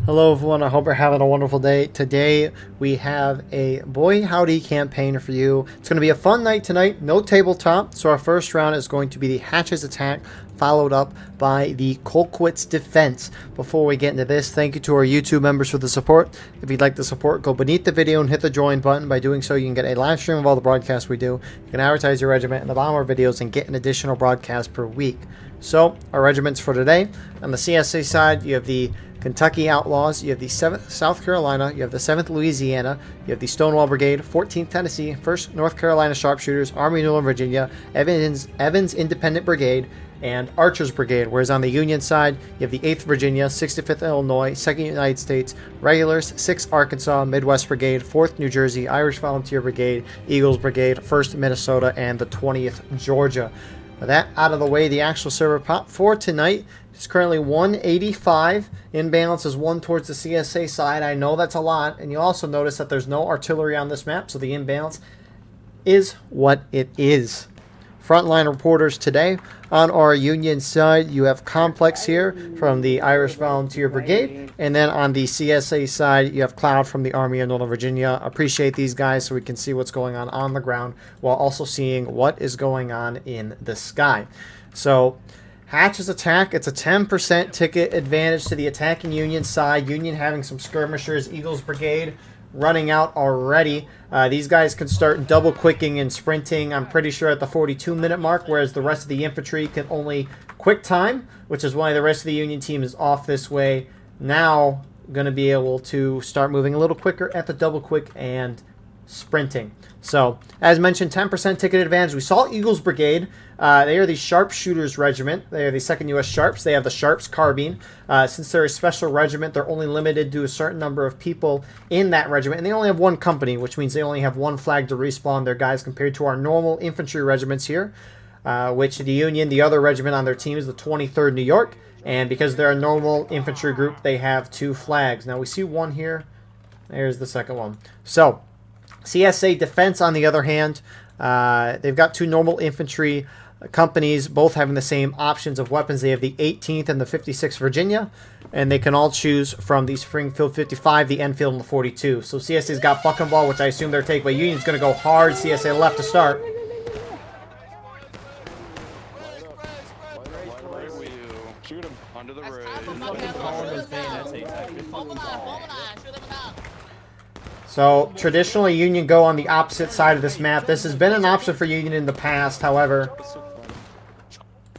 Hello everyone, I hope you're having a wonderful day. Today we have a Boy Howdy campaign for you. It's going to be a fun night tonight, no tabletop. So our first round is going to be the Hatches attack, followed up by the Colquitt's defense. Before we get into this, thank you to our YouTube members for the support. If you'd like the support, go beneath the video and hit the join button. By doing so, you can get a live stream of all the broadcasts we do. You can advertise your regiment in the bottom of our videos and get an additional broadcast per week. So our regiments for today, on the CSA side, you have the Kentucky Outlaws, you have the 7th South Carolina, you have the 7th Louisiana, you have the Stonewall Brigade, 14th Tennessee, 1st North Carolina Sharpshooters, Army of Northern Virginia, Evans Independent Brigade, and Archers Brigade. Whereas on the Union side, you have the 8th Virginia, 65th Illinois, 2nd United States, Regulars, 6th Arkansas, Midwest Brigade, 4th New Jersey, Irish Volunteer Brigade, Eagles Brigade, 1st Minnesota, and the 20th Georgia. With that out of the way, the actual server pop for tonight is currently 185. Imbalance is 1 towards the CSA side. I know that's a lot, and you also notice that there's no artillery on this map, so the imbalance is what it is. Frontline reporters today. On our Union side, you have Complex here from the Irish Volunteer Brigade. And then on the CSA side, you have Cloud from the Army of Northern Virginia. Appreciate these guys so we can see what's going on the ground while also seeing what is going on in the sky. So Hatch's attack, it's a 10% ticket advantage to the attacking Union side. Union having some skirmishers. Eagles Brigade running out already. These guys can start double quicking and sprinting, I'm pretty sure, at the 42-minute mark, whereas the rest of the infantry can only quick time, which is why the rest of the Union team is off this way. Now going to be able to start moving a little quicker at the double quick and sprinting. So, as mentioned, 10% ticket advantage. We saw Eagles Brigade. They are the Sharpshooters Regiment. They are the 2nd U.S. Sharps. They have the Sharps Carbine. Since they're a special regiment, they're only limited to a certain number of people in that regiment. And they only have one company, which means they only have one flag to respawn their guys compared to our normal infantry regiments here, which the Union, the other regiment on their team, is the 23rd New York. And because they're a normal infantry group, they have 2 flags. Now, we see one here. There's the second one. So, CSA Defense, on the other hand, they've got 2 normal infantry companies, both having the same options of weapons. They have the 18th and the 56th Virginia, and they can all choose from the Springfield 55, the Enfield, and the 42. So CSA's got Buck and Ball, which I assume they're taking, but Union's going to go hard. CSA left to start. Shoot him under the ray. So, traditionally, Union go on the opposite side of this map. This has been an option for Union in the past, however,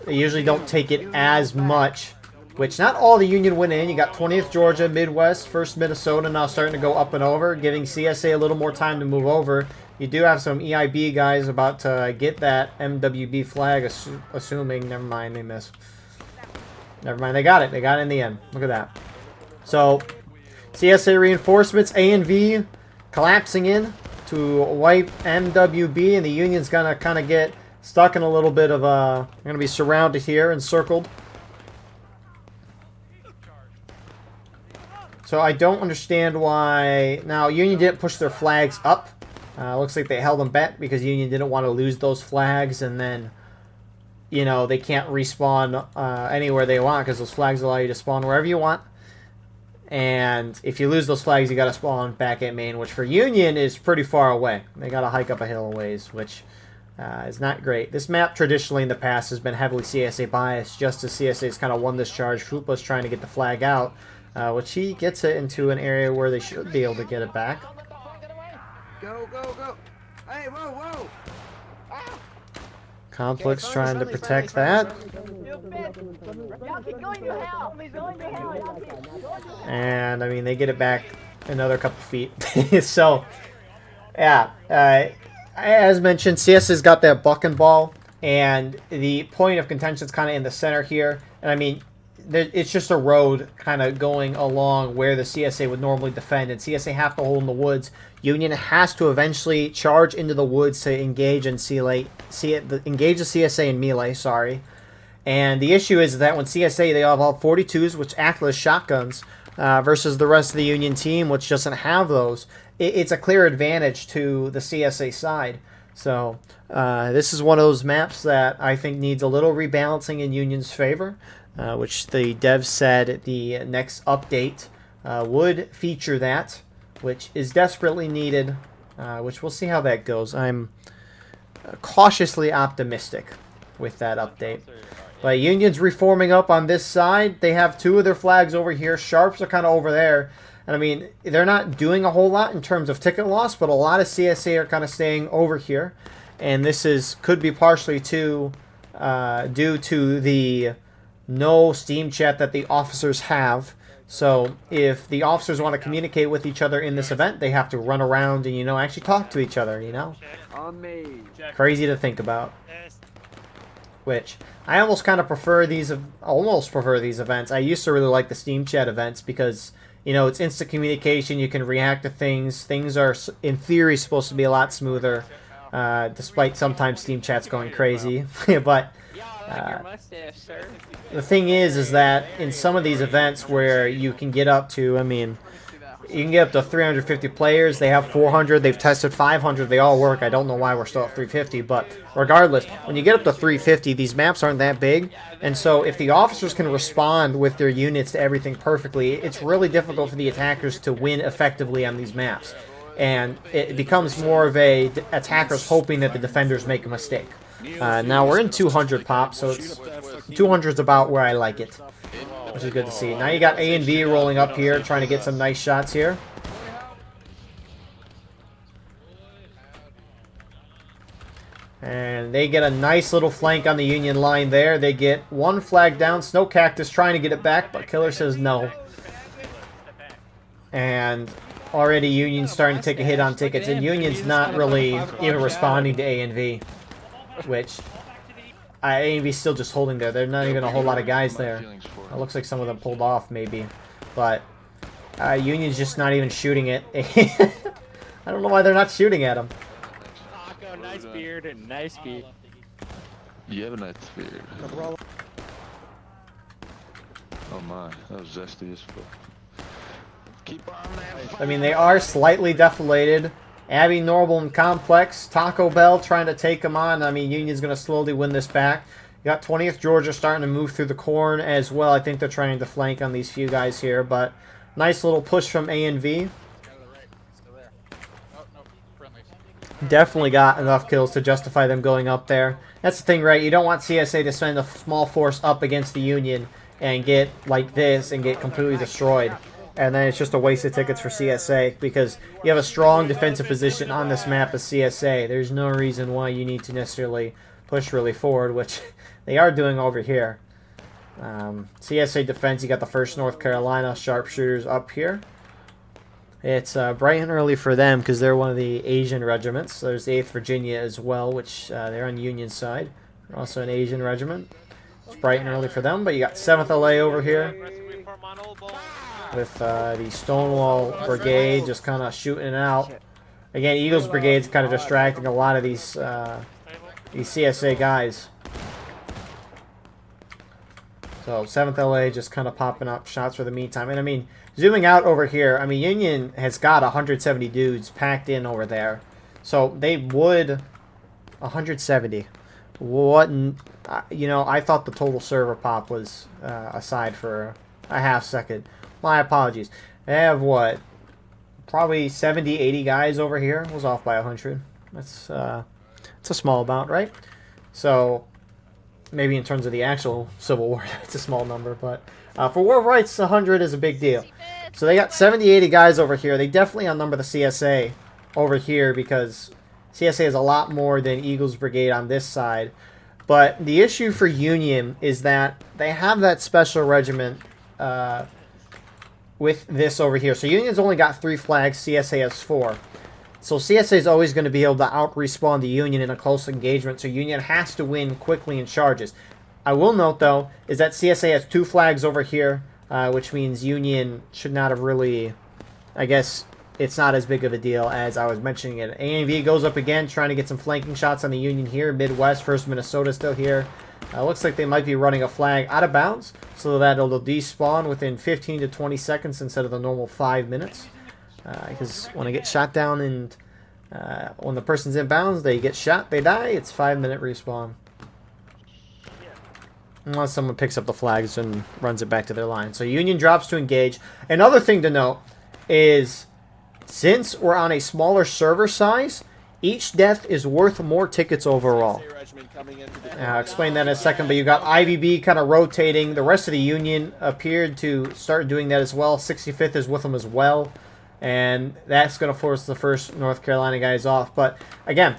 they usually don't take it as much, which not all the Union went in. You got 20th Georgia, Midwest, 1st Minnesota now starting to go up and over, giving CSA a little more time to move over. You do have some EIB guys about to get that MWB flag, assuming, never mind, they missed. Never mind, they got it. They got it in the end. Look at that. So, CSA reinforcements, A and V, collapsing in to wipe MWB, and the Union's going to kind of get stuck in a little bit of a... They're going to be surrounded here and circled. So I don't understand why... Now, Union didn't push their flags up. Looks like they held them back because Union didn't want to lose those flags, and then, you know, they can't respawn anywhere they want because those flags allow you to spawn wherever you want. And if you lose those flags, you got to spawn back at main, which for Union is pretty far away. They got to hike up a hill a ways, which is not great. This map traditionally in the past has been heavily CSA biased, just as CSA's kind of won this charge. Fupa's trying to get the flag out, which he gets it into an area where they should be able to get it back. Go, go, go. Hey, whoa, whoa. Complex trying to protect that. And, I mean, they get it back another couple feet. So, yeah. As mentioned, CS has got that Buck and Ball. And the point of contention is kind of in the center here. And, I mean, it's just a road kind of going along where the CSA would normally defend. And CSA have to hold in the woods. Union has to eventually charge into the woods to engage and engage the CSA in melee, sorry. And the issue is that when CSA, they have all 42s, which act as shotguns, versus the rest of the Union team, which doesn't have those. It's a clear advantage to the CSA side. So this is one of those maps that I think needs a little rebalancing in Union's favor, which the devs said the next update would feature that, which is desperately needed, which we'll see how that goes. I'm cautiously optimistic with that update. But Union's reforming up on this side. They have 2 of their flags over here. Sharps are kind of over there. And I mean, they're not doing a whole lot in terms of ticket loss, but a lot of CSA are kind of staying over here. And this could be partially due to the no Steam chat that the officers have. So if the officers want to communicate with each other in this event, they have to run around and, actually talk to each other, On me. Crazy to think about. Which I almost kind of prefer these events. I used to really like the Steam chat events because, it's instant communication. You can react to things. Things are, in theory, supposed to be a lot smoother, despite sometimes Steam chat's going crazy. But the thing is that in some of these events where you can get up to, you can get up to 350 players. They have 400. They've tested 500. They all work. I don't know why we're still at 350. But regardless, when you get up to 350, these maps aren't that big. And so if the officers can respond with their units to everything perfectly, it's really difficult for the attackers to win effectively on these maps. And it becomes more of a attackers hoping that the defenders make a mistake. Now we're in 200 pop, so 200 is about where I like it, which is good to see. Now you got A and V rolling up here, trying to get some nice shots here. And they get a nice little flank on the Union line there. They get 1 flag down. Snow Cactus trying to get it back, but Killer says no. And already Union's starting to take a hit on tickets, and Union's not really even responding to A and V, which A and V's still just holding there. There's not even a whole lot of guys there. It looks like some of them pulled off, maybe. But Union's just not even shooting it. I don't know why they're not shooting at him. Taco, nice beard and nice beard. You have a nice beard. Oh my, that was zesty as fuck. Keep on that. I mean, they are slightly deflated. Abbey, Normal, and Complex. Taco Bell trying to take them on. I mean, Union's going to slowly win this back. You got 20th Georgia starting to move through the corn as well. I think they're trying to flank on these few guys here, but nice little push from A and V. Definitely got enough kills to justify them going up there. That's the thing, right? You don't want CSA to send a small force up against the Union and get like this and get completely destroyed. And then it's just a waste of tickets for CSA because you have a strong defensive position on this map as CSA. There's no reason why you need to necessarily push really forward, which they are doing over here. CSA defense, you got the 1st North Carolina sharpshooters up here. It's bright and early for them because they're one of the Asian regiments. So there's the 8th Virginia as well, which they're on Union side. They're also an Asian regiment. It's bright and early for them, but you got 7th LA over here with the Stonewall Brigade just kind of shooting it out. Again, Eagles Brigade's kind of distracting a lot of these CSA guys. So 7th LA just kind of popping up shots for the meantime. And I mean, zooming out over here, I mean, Union has got 170 dudes packed in over there. So they would 170. What, I thought the total server pop was aside for a half second. My apologies. They have what? Probably 70, 80 guys over here. Was off by 100. That's it's a small amount, right? So maybe in terms of the actual Civil War, it's a small number, but for War of Rights, 100 is a big deal. So they got 70, 80 guys over here. They definitely outnumber the CSA over here because CSA is a lot more than Eagles Brigade on this side. But the issue for Union is that they have that special regiment with this over here. So Union's only got 3 flags, CSA has 4. So CSA is always going to be able to out-respawn the Union in a close engagement, so Union has to win quickly in charges. I will note, though, is that CSA has 2 flags over here, which means Union should not have really, I guess, it's not as big of a deal as I was mentioning it. ANV goes up again, trying to get some flanking shots on the Union here. Midwest, 1st Minnesota still here. Looks like they might be running a flag out of bounds, so that it'll despawn within 15 to 20 seconds instead of the normal 5 minutes. Because when I get shot down and when the person's in bounds, they get shot, they die, it's 5-minute respawn. Unless someone picks up the flags and runs it back to their line. So Union drops to engage. Another thing to note is, since we're on a smaller server size, each death is worth more tickets overall. I'll explain that in a second, but you got IVB kind of rotating. The rest of the Union appeared to start doing that as well. 65th is with them as well. And that's going to force the first North Carolina guys off. But again,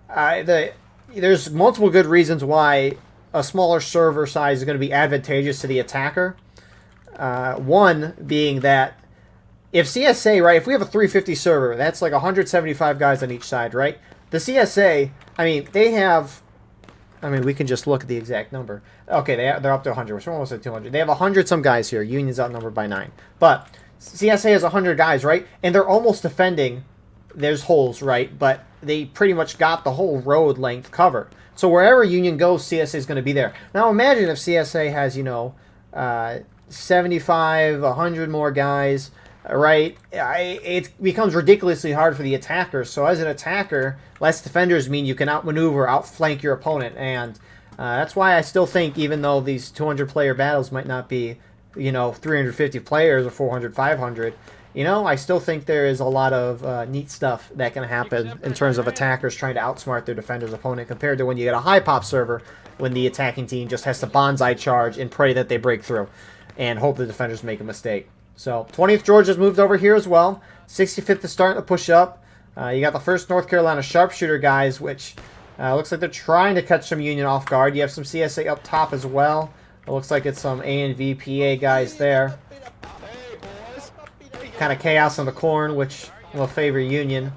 there's multiple good reasons why a smaller server size is going to be advantageous to the attacker. One being that if CSA, right, if we have a 350 server, that's like 175 guys on each side, right? The CSA, I mean, they have, I mean, we can just look at the exact number. Okay, they're up to 100. We're almost at 200. They have 100 some guys here. Union's outnumbered by 9. But CSA has 100 guys, right? And they're almost defending. There's holes, right? But they pretty much got the whole road length covered. So wherever Union goes, CSA is going to be there. Now imagine if CSA has, 75, 100 more guys, right? It becomes ridiculously hard for the attackers. So as an attacker, less defenders mean you can outmaneuver, outflank your opponent. And that's why I still think, even though these 200-player battles might not be, 350 players or 400, 500, I still think there is a lot of neat stuff that can happen in terms of attackers trying to outsmart their defender's opponent compared to when you get a high pop server when the attacking team just has to bonsai charge and pray that they break through and hope the defenders make a mistake. So 20th Georgia's moved over here as well. 65th is starting to push up. You got the first North Carolina sharpshooter guys, which looks like they're trying to catch some Union off guard. You have some CSA up top as well. It looks like it's some A&V PA guys there. Kind of chaos on the corn, which will favor Union.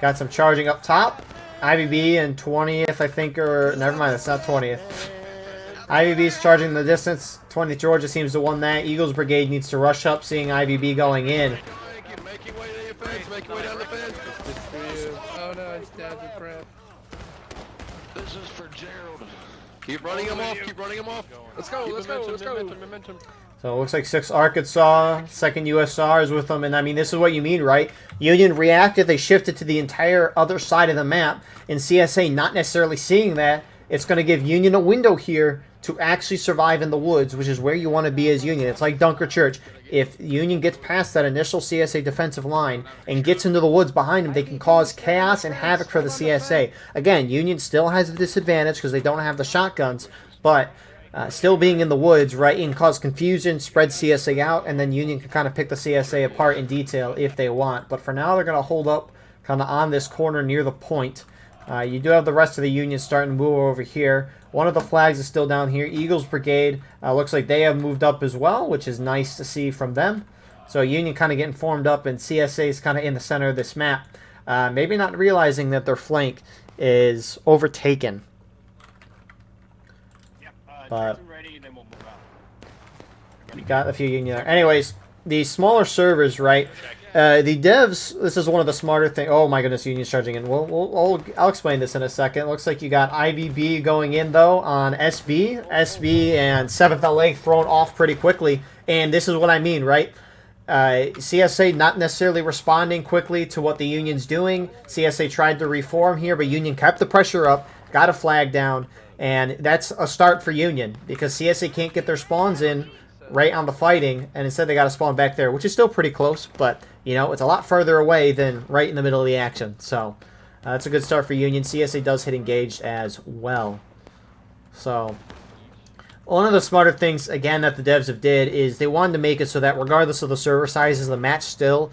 Got some charging up top. IVB and 20th, I think, or never mind, it's not 20th. IVB's charging the distance. 20th Georgia seems to won that. Eagles Brigade needs to rush up, seeing IVB going in. Make your way to your fence. Make your way down the fence. Oh no, it's down to crap. This is for Gerald. Keep running him off. Keep running him off. Let's go. Let's go. Let's go. Momentum. So it looks like 6 Arkansas, 2nd USR is with them. And I mean, this is what you mean, right? Union reacted. They shifted to the entire other side of the map. And CSA not necessarily seeing that. It's going to give Union a window here to actually survive in the woods, which is where you want to be as Union. It's like Dunker Church. If Union gets past that initial CSA defensive line and gets into the woods behind them, they can cause chaos and havoc for the CSA. Again, Union still has a disadvantage because they don't have the shotguns, but still being in the woods, right, and cause confusion, spread CSA out, and then Union can kind of pick the CSA apart in detail if they want. But for now, they're going to hold up kind of on this corner near the point. You do have the rest of the Union starting to move over here. One of the flags is still down here. Eagles Brigade looks like they have moved up as well, which is nice to see from them. So Union kind of getting formed up, and CSA is kind of in the center of this map. Maybe not realizing that their flank is overtaken. But you got a few Union there. Anyways, the smaller servers, right? The devs, this is one of the smarter things. Oh my goodness, Union's charging in. I'll explain this in a second. It looks like you got IVB going in, though, on SB. SB and 7th LA thrown off pretty quickly. And this is what I mean, right? CSA not necessarily responding quickly to what the Union's doing. CSA tried to reform here, but Union kept the pressure up, got a flag down, and that's a start for Union because CSA can't get their spawns in right on the fighting, and instead they got to spawn back there, which is still pretty close, but, it's a lot further away than right in the middle of the action. So, that's a good start for Union. CSA does hit engaged as well. So, one of the smarter things, again, that the devs have did is they wanted to make it so that regardless of the server sizes, the match still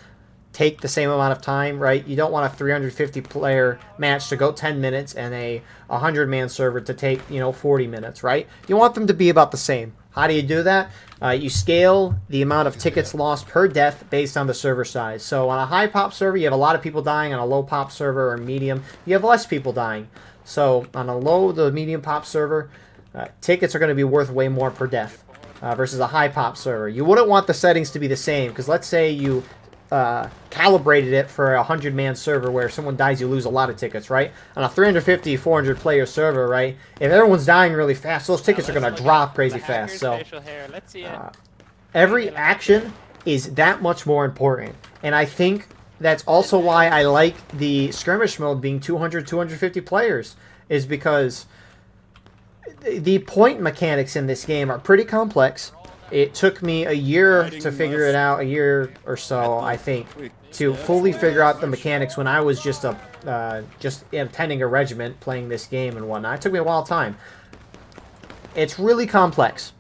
take the same amount of time, right? You don't want a 350-player match to go 10 minutes and a 100-man server to take, 40 minutes, right? You want them to be about the same. How do you do that? You scale the amount of tickets lost per death based on the server size. So on a high pop server, you have a lot of people dying. On a low pop server or medium, you have less people dying. So on a low to medium pop server, tickets are going to be worth way more per death versus a high pop server. You wouldn't want the settings to be the same because let's say you calibrated it for a 100-man server where if someone dies, you lose a lot of tickets, right? On a 350, 400-player server, right? If everyone's dying really fast, those tickets are going to drop crazy fast. So every action is that much more important. And I think that's also why I like the skirmish mode being 200, 250 players, is because the point mechanics in this game are pretty complex. It took me a year to figure it out, a year or so, I think, to fully figure out the mechanics when I was just attending a regiment playing this game and whatnot. It took me a while time. It's really complex.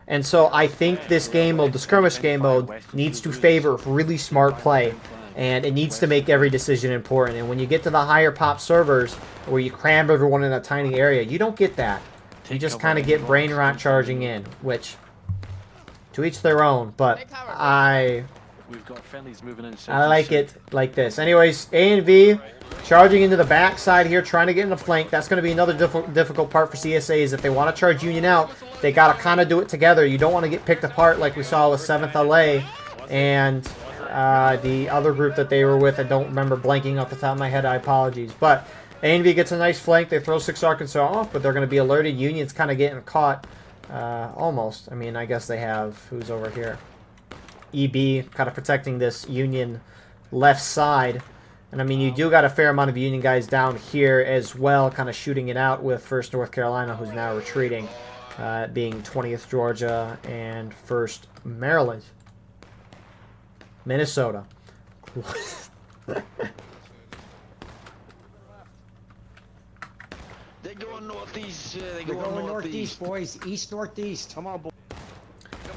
And so I think this game mode, the skirmish game mode, needs to favor really smart play. And it needs to make every decision important. And when you get to the higher pop servers, where you cram everyone in a tiny area, you don't get that. You just kind of get brain rot charging in, which, to each their own, but We've got friendlies moving in. I like it like this. Anyways, A and V charging into the backside here, trying to get in the flank. That's going to be another difficult part for CSA, is if they want to charge Union out, they got to kind of do it together. You don't want to get picked apart like we saw with 7th LA and the other group that they were with. I don't remember, blanking off the top of my head. I apologize. But A and V gets a nice flank. They throw 6 Arkansas off, but they're going to be alerted. Union's kind of getting caught almost. I mean, I guess they have, who's over here? EB kind of protecting this Union left side. And I mean, you do got a fair amount of Union guys down here as well, kind of shooting it out with 1st North Carolina, who's now retreating, being 20th Georgia and 1st Maryland. Minnesota. They're going northeast. They're We're going going northeast. northeast, boys. East, northeast. Come on, boys.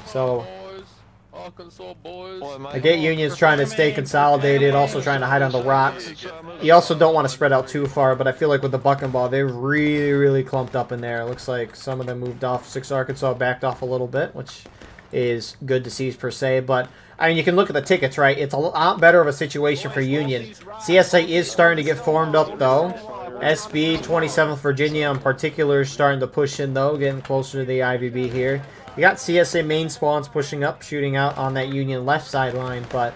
So Boys. Arkansas boys. I get Union's trying to stay consolidated, also trying to hide on the rocks. You also don't want to spread out too far, but I feel like with the buck and ball, they're really, really clumped up in there. It looks like some of them moved off. 6 Arkansas backed off a little bit, which is good to see per se. But, I mean, you can look at the tickets, right? It's a lot better of a situation for Union. CSA is starting to get formed up, though. SB, 27th Virginia in particular, is starting to push in, though, getting closer to the IVB here. You got CSA main spawns pushing up, shooting out on that Union left sideline, but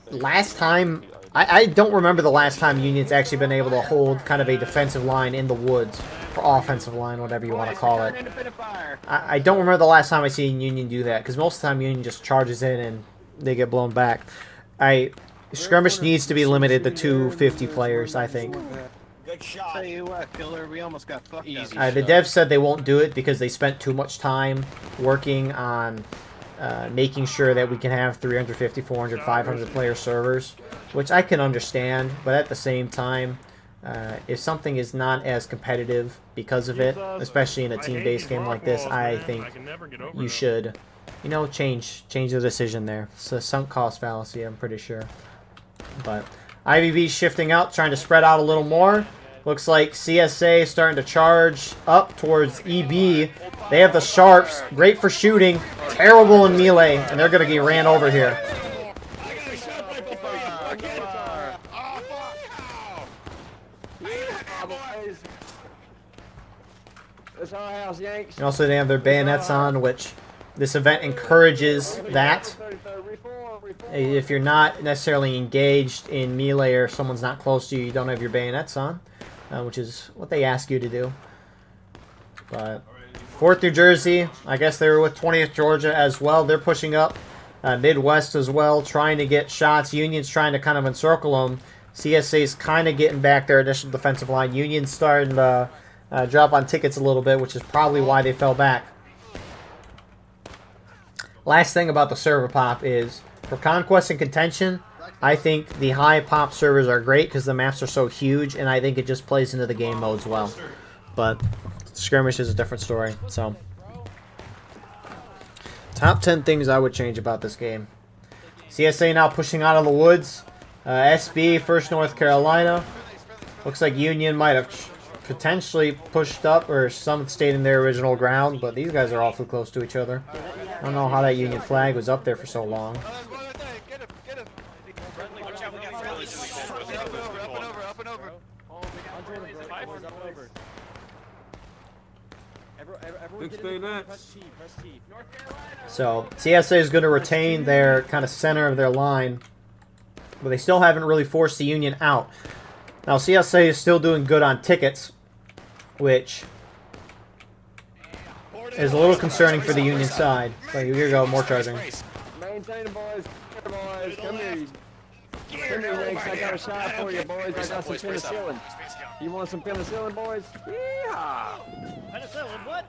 last time, I don't remember the last time Union's actually been able to hold kind of a defensive line in the woods, or offensive line, whatever you want to call it. I don't remember the last time I seen Union do that, because most of the time Union just charges in and they get blown back. Skirmish needs to be limited to 250 players, I think. Good shot. Tell you what, killer, we almost got fucked easy. The devs said they won't do it because they spent too much time working on making sure that we can have 350, 400, 500 player servers, which I can understand, but at the same time, if something is not as competitive because of it, especially in a team-based game like this, I think you should, you know, change the decision there. It's a sunk cost fallacy, I'm pretty sure. But IVB shifting out, trying to spread out a little more. Looks like CSA starting to charge up towards EB. They have the Sharps, great for shooting, terrible in melee, and they're going to get ran over here. And also they have their bayonets on, which this event encourages that. If you're not necessarily engaged in melee or someone's not close to you, you don't have your bayonets on, which is what they ask you to do. But 4th New Jersey, I guess they were with 20th Georgia as well. They're pushing up. Midwest as well, trying to get shots. Union's trying to kind of encircle them. CSA's kind of getting back their initial defensive line. Union's starting to drop on tickets a little bit, which is probably why they fell back. Last thing about the server pop is, for Conquest and Contention, I think the high pop servers are great because the maps are so huge, and I think it just plays into the game modes well. But Skirmish is a different story. So, top 10 things I would change about this game. CSA now pushing out of the woods. SB, 1st North Carolina. Looks like Union might have potentially pushed up, or some stayed in their original ground, but these guys are awfully close to each other. I don't know how that Union flag was up there for so long. So CSA is going to retain their kind of center of their line, but they still haven't really forced the Union out. Now CSA is still doing good on tickets, which is a little concerning for the Union side. But here you go, more charging. Maintain, boys. Come here. Henry Winks, I got a shot for you, boys. I got some penicillin. You want some penicillin, boys? Yeehaw! Penicillin, what?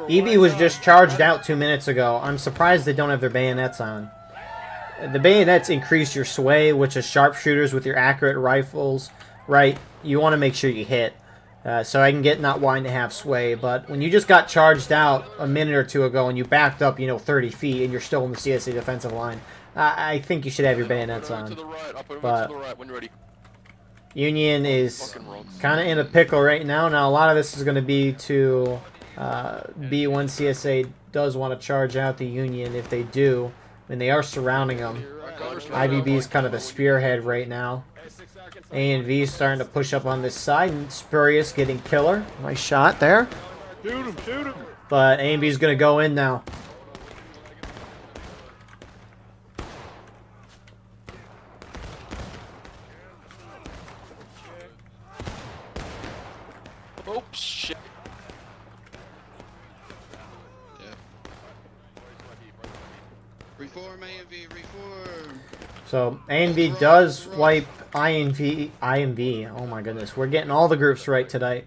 EB was just charged out 2 minutes ago. I'm surprised they don't have their bayonets on. The bayonets increase your sway, which is sharpshooters with your accurate rifles, right? You want to make sure you hit. So I can get not wanting to have sway, but when you just got charged out a minute or two ago and you backed up, 30 feet and you're still in the CSA defensive line, I think you should have your bayonets on. But Union is kind of in a pickle right now. Now a lot of this is going to be to be when CSA does want to charge out the Union. If they do, and they are surrounding them. IVB is kind of the spearhead right now. A&V is starting to push up on this side, and Spurious getting killer. Nice shot there. Shoot him, shoot him. But A&V is going to go in now. Oops, shit. Reform A&V, reform. So A&V does wipe IMV. Oh my goodness, we're getting all the groups right tonight.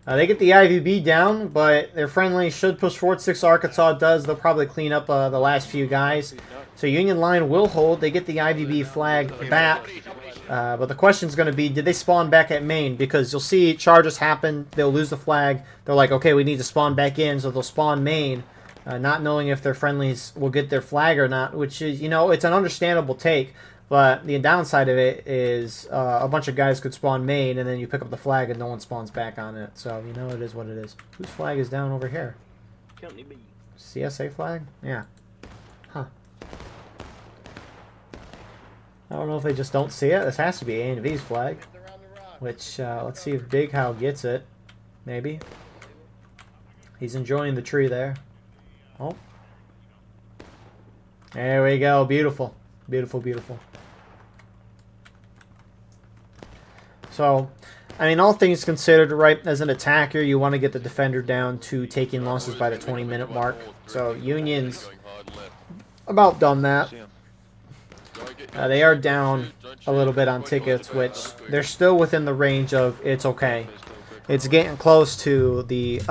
They get the IVB down, but their friendly should push forward. 6 Arkansas does. They'll probably clean up the last few guys. So Union line will hold. They get the IVB flag back. But the question is going to be, did they spawn back at main? Because you'll see charges happen. They'll lose the flag. They're like, okay, we need to spawn back in. So they'll spawn main, not knowing if their friendlies will get their flag or not, which is, it's an understandable take. But the downside of it is a bunch of guys could spawn main, and then you pick up the flag and no one spawns back on it. So, it is what it is. Whose flag is down over here? CSA flag? Yeah. Huh. I don't know if they just don't see it. This has to be A&V's flag. Which, let's see if Big How gets it. Maybe. He's enjoying the tree there. Oh. There we go. Beautiful. Beautiful, beautiful. So, all things considered, right, as an attacker, you want to get the defender down to taking losses by the 20-minute mark. So, Union's about done that. They are down a little bit on tickets, which they're still within the range of it's okay. It's getting close to the,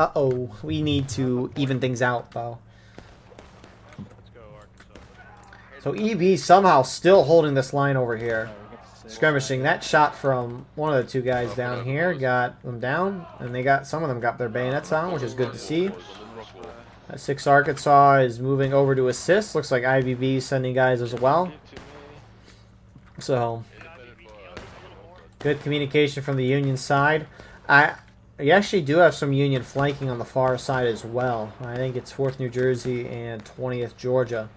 we need to even things out, though. So EB somehow still holding this line over here. Skirmishing. That shot from one of the two guys down here got them down, and some of them got their bayonets on, which is good to see. 6 Arkansas is moving over to assist. Looks like IVB is sending guys as well. So good communication from the Union side. We actually do have some Union flanking on the far side as well. I think it's 4th New Jersey and 20th Georgia.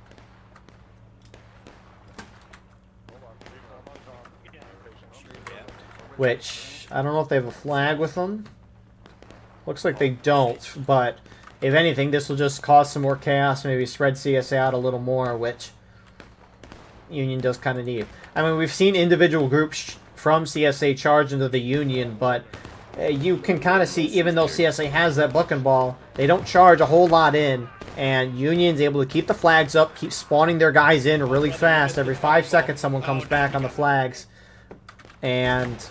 Which, I don't know if they have a flag with them. Looks like they don't, but if anything, this will just cause some more chaos, maybe spread CSA out a little more, which Union does kind of need. We've seen individual groups from CSA charge into the Union, but you can kind of see, even though CSA has that bucking ball, they don't charge a whole lot in, and Union's able to keep the flags up, keep spawning their guys in really fast. Every 5 seconds, someone comes back on the flags, and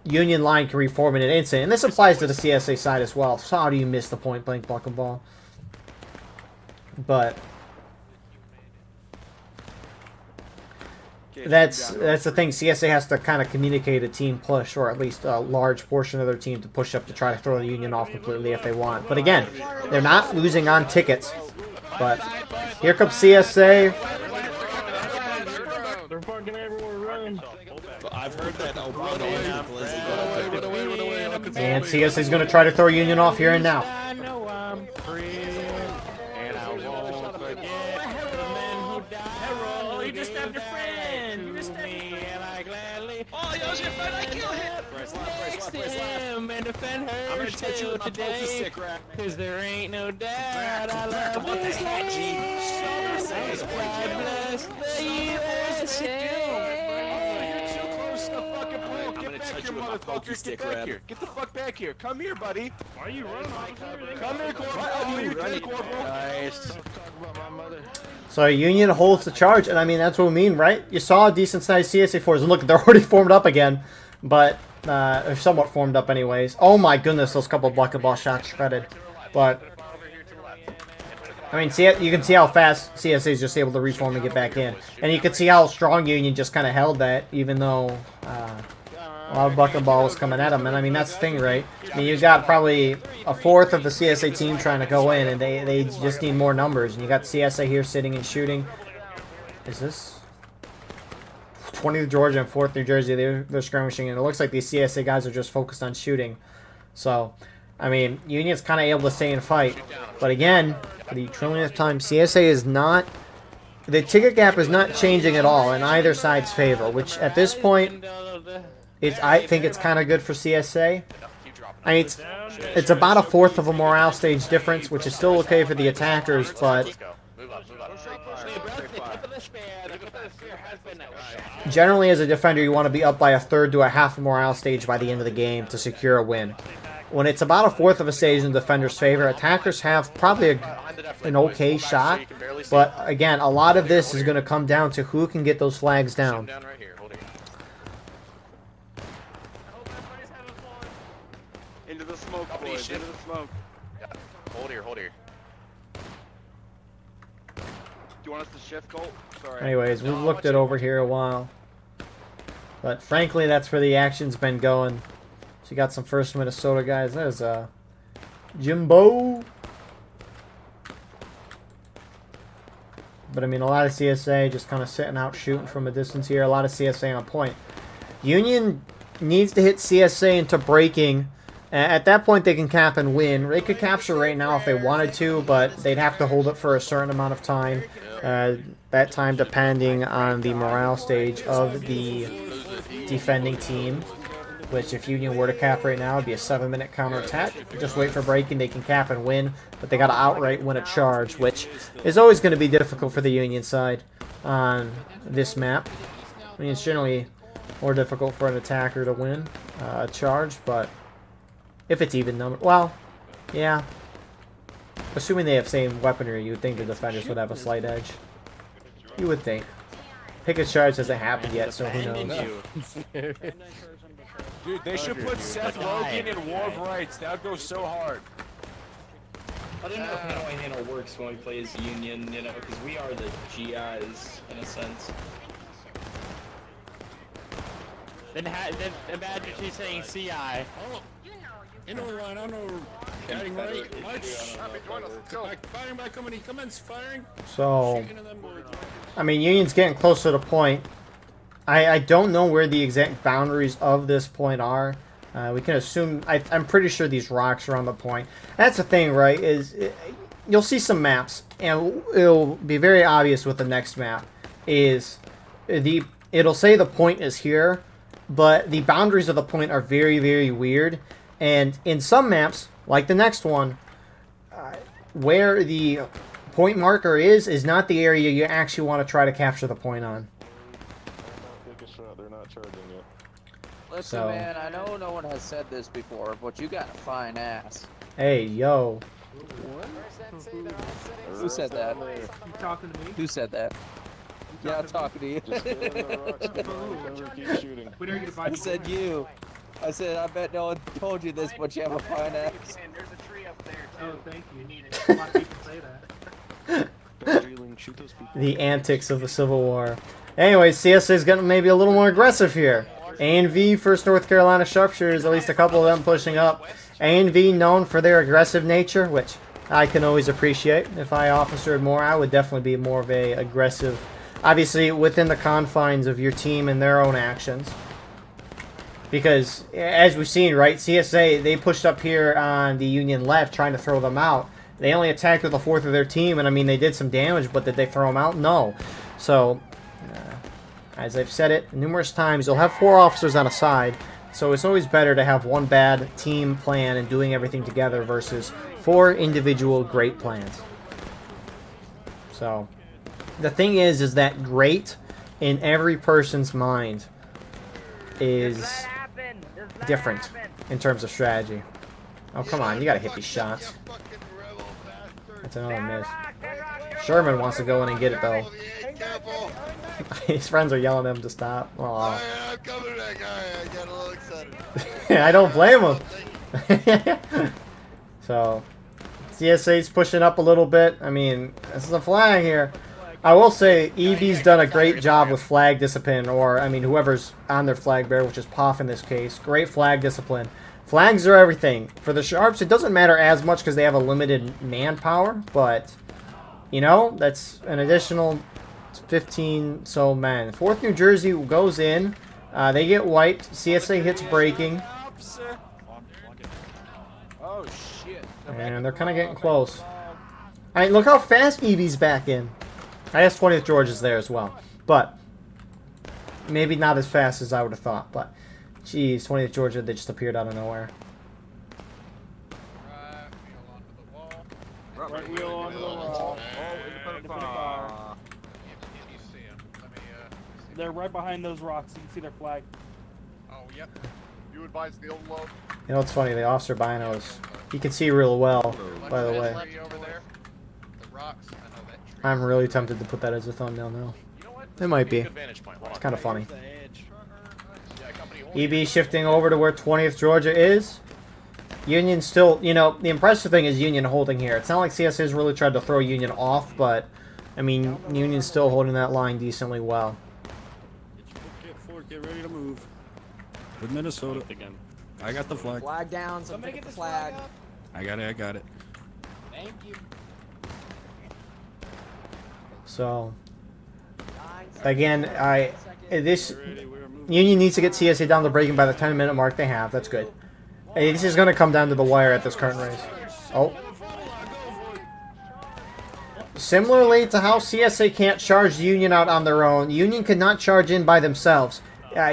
Union line can reform in an instant. And this applies to the CSA side as well. So how do you miss the point-blank bucking ball? But that's the thing. CSA has to kind of communicate a team push, or at least a large portion of their team to push up to try to throw the Union off completely if they want. But again, they're not losing on tickets. But here comes CSA. They're fucking everywhere running. I've heard that. And CSA is going to try to throw Union off here and now. I know I'm free, and I won't forget the men who died. Oh, you just stabbed your friend. You just stabbed me, and I gladly. Oh, he was your friend. I killed him. Next to him and defend her till today. Cause there ain't no doubt I love this land. God bless the USA. I'm gonna touch you motherfucker. Get back here. Get the fuck back here. Come here, buddy. Why are you running, officer? Come here, Corporal. Over here, take Corporal. Nice. Talk about my mother. So Union holds the charge, and I mean, that's what we mean, right? You saw decent sized CSA forces, and look, they're already formed up again, but they're somewhat formed up anyways. Oh my goodness, those couple bucket ball shots shredded. But I mean, see, you can see how fast CSA is just able to reform and get back in, and you can see how strong Union just kind of held that, even though a lot of bucket ball was coming at them. And I mean, that's the thing, right? I mean, you got probably a fourth of the CSA team trying to go in, and they just need more numbers. And you got CSA here sitting and shooting. Is this 20th Georgia and 4th New Jersey? They're skirmishing, and it looks like these CSA guys are just focused on shooting. So, I mean, Union's kind of able to stay and fight. But again, for the trillionth time, CSA is not... The ticket gap is not changing at all in either side's favor, which at this point... I think it's kind of good for CSA. I mean, it's about a fourth of a morale stage difference, which is still okay for the attackers, but generally as a defender, you want to be up by a third to a half a morale stage by the end of the game to secure a win. When it's about a fourth of a stage in the defender's favor, attackers have probably an okay shot, but again, a lot of this is going to come down to who can get those flags down. Into the smoke, boys. Into the smoke. Yeah. Hold here, hold here. Do you want us to shift, Colt? Sorry. Anyways, we've looked it over here a while. But frankly, that's where the action's been going. So you got some first Minnesota guys. There's Jimbo. But I mean, a lot of CSA just kind of sitting out shooting from a distance here. A lot of CSA on point. Union needs to hit CSA into breaking. At that point, they can cap and win. They could capture right now if they wanted to, but they'd have to hold it for a certain amount of time. That time depending on the morale stage of the defending team. Which, if Union were to cap right now, would be a 7-minute counterattack. Just wait for breaking, they can cap and win. But they got to outright win a charge, which is always going to be difficult for the Union side on this map. I mean, it's generally more difficult for an attacker to win a charge, but if it's even number, well, yeah. Assuming they have same weaponry, you would think the defenders would have a slight edge. You would think. Pick a charge hasn't happened yet, so who knows? Dude, they should put Seth Rogen in War of Rights. That would go so hard. I don't know if Hanoi Handle works when we play as Union, you know, because we are the GIs in a sense. Then imagine she's saying CI. Oh, you know, Ryan, I know guiding right. March. Firing by company. Commence firing. So, I mean, Union's getting close to the point. I don't know where the exact boundaries of this point are. We can assume, I'm pretty sure these rocks are on the point. That's the thing, right, you'll see some maps, and it'll be very obvious with the next map, it'll say the point is here, but the boundaries of the point are very, very weird. And in some maps, like the next one, where the point marker is not the area you actually want to try to capture the point on. They're not charging yet. Listen, man, I know no one has said this before, but you got a fine ass. Hey, yo. Who said that? You talking to me? Who said that? Yeah, I'm talking to you. Just get in the rocks, keep shooting. I said you. I said, I bet no one told you this, but you have a fine ass. There's a tree up there. Oh, thank you. A lot of people say that. The antics of the Civil War. Anyways, CSA is getting maybe a little more aggressive here. A&V, First North Carolina Sharpshooters, at least a couple of them pushing up. A&V known for their aggressive nature, which I can always appreciate. If I officered more, I would definitely be more of a aggressive, obviously within the confines of your team and their own actions. Because, as we've seen, right, CSA, they pushed up here on the Union left trying to throw them out. They only attacked with a fourth of their team, and I mean, they did some damage, but did they throw them out? No. So, as I've said it numerous times, you'll have 4 officers on a side, so it's always better to have one bad team plan and doing everything together versus 4 individual great plans. So, the thing is that great in every person's mind is different in terms of strategy. Oh, come on. You got to hit these shots. That's another miss. Sherman wants to go in and get it, though. His friends are yelling at him to stop. Aw. I'm coming back. I got a little excited. I don't blame him. So, CSA's pushing up a little bit. I mean, this is a flag here. I will say, EB's done a great job with flag discipline, or, I mean, whoever's on their flag bearer, which is Poff in this case. Great flag discipline. Flags are everything. For the Sharps, it doesn't matter as much because they have a limited manpower, but, you know, that's an additional 15 so men. 4th New Jersey goes in. They get wiped. CSA hits breaking. Oh shit. And they're kind of getting close. Alright, look how fast Evie's back in. I guess 20th George is there as well. But maybe not as fast as I would have thought. But, geez, 20th Georgia, they just appeared out of nowhere. Right wheel onto the wall. Oh, independent fire. They're right behind those rocks. You can see their flag. Oh, yep. You advise the old load. You know what's funny? The officer binos, he can see real well, by the way. Over there. The rocks. I know that tree. I'm really tempted to put that as a thumbnail now. It might be. It's kind of funny. EB shifting over to where 20th Georgia is. Union still, you know, the impressive thing is Union holding here. It's not like CSA's really tried to throw Union off, but, I mean, Union's still holding that line decently well. Get ready to move. With Minnesota again. I got the flag. Flag down, so pick up the flag. I got it. Thank you. So, again, this Union needs to get CSA down to breaking by the 10-minute mark. They have. That's good. This is going to come down to the wire at this current race. Oh. Similarly to how CSA can't charge Union out on their own, Union cannot charge in by themselves.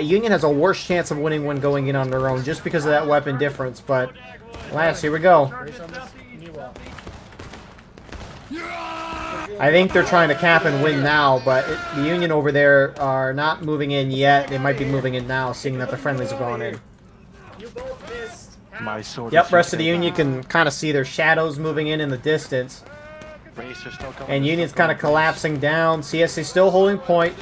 Union has a worse chance of winning when going in on their own just because of that weapon difference. But, last, here we go. I think they're trying to cap and win now, but the Union over there are not moving in yet. They might be moving in now, seeing that the friendlies have gone in. Yep, rest of the Union can kind of see their shadows moving in the distance. And Union's kind of collapsing down. CSA still holding point.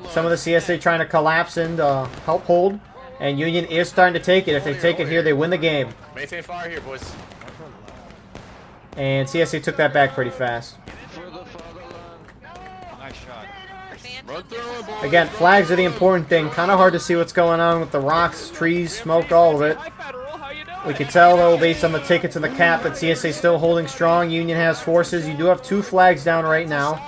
Some of the CSA trying to collapse and help hold. And Union is starting to take it. If they take it here, they win the game. Maintain fire here, boys. And CSA took that back pretty fast. Nice shot. Again, flags are the important thing. Kind of hard to see what's going on with the rocks, trees, smoke, all of it. We can tell, though, based on the tickets and the cap, that CSA still holding strong. Union has forces. You do have 2 flags down right now.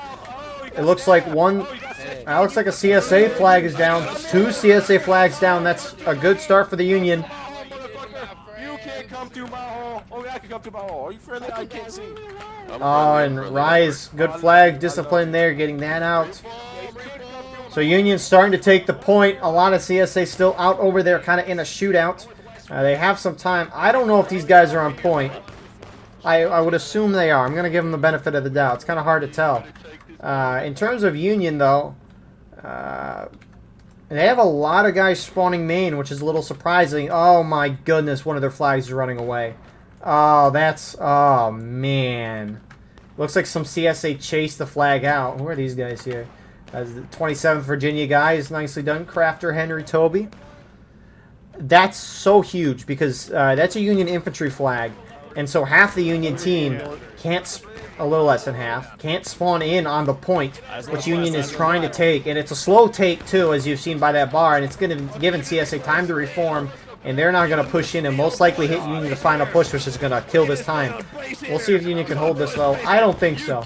It looks like one... It looks like a CSA flag is down. 2 CSA flags down. That's a good start for the Union. You can't come through my hole. Only I can come through my hole. Are you friendly? I can't see. Oh, and Rise, good flag discipline there, getting that out. So Union's starting to take the point. A lot of CSA still out over there, kind of in a shootout. They have some time. I don't know if these guys are on point. I would assume they are. I'm going to give them the benefit of the doubt. It's kind of hard to tell. In terms of Union, though, they have a lot of guys spawning main, which is a little surprising. Oh, my goodness. One of their flags is running away. Oh, that's... Oh, man. Looks like some CSA chased the flag out. Who are these guys here? As the 27th Virginia guy is nicely done. Crafter Henry Toby. That's so huge because that's a Union infantry flag. And so half the Union team can't, a little less than half, can't spawn in on the point, which Union is trying to take. And it's a slow take, too, as you've seen by that bar. And it's going to give CSA time to reform. And they're not going to push in and most likely hit Union the final push, which is going to kill this time. We'll see if Union can hold this, though. I don't think so.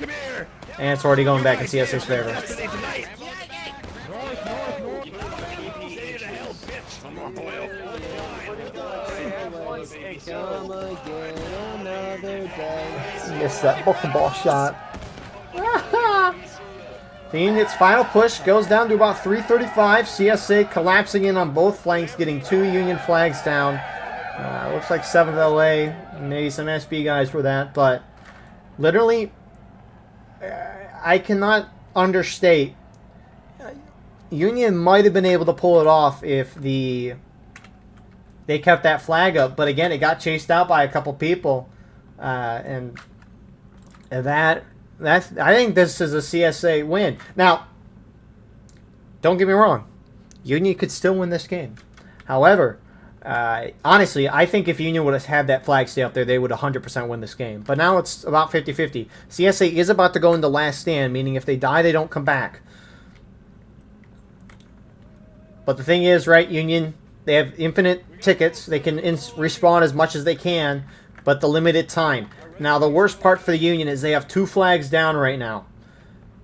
And it's already going back in CSA's favor. Missed that booking ball shot. The Union's final push goes down to about 335. CSA collapsing in on both flanks, getting 2 Union flags down. Looks like 7th LA, maybe some SB guys were that, but literally, I cannot understate. Union might have been able to pull it off if the they kept that flag up. But again, it got chased out by a couple people, and that's I think this is a CSA win. Now, don't get me wrong, Union could still win this game. However, honestly, I think if Union would have had that flag stay up there, they would 100% win this game. But now it's about 50-50. CSA is about to go into last stand, meaning if they die, they don't come back. But the thing is, right, Union, they have infinite tickets. They can respawn as much as they can, but the limited time. Now, the worst part for the Union is they have 2 flags down right now.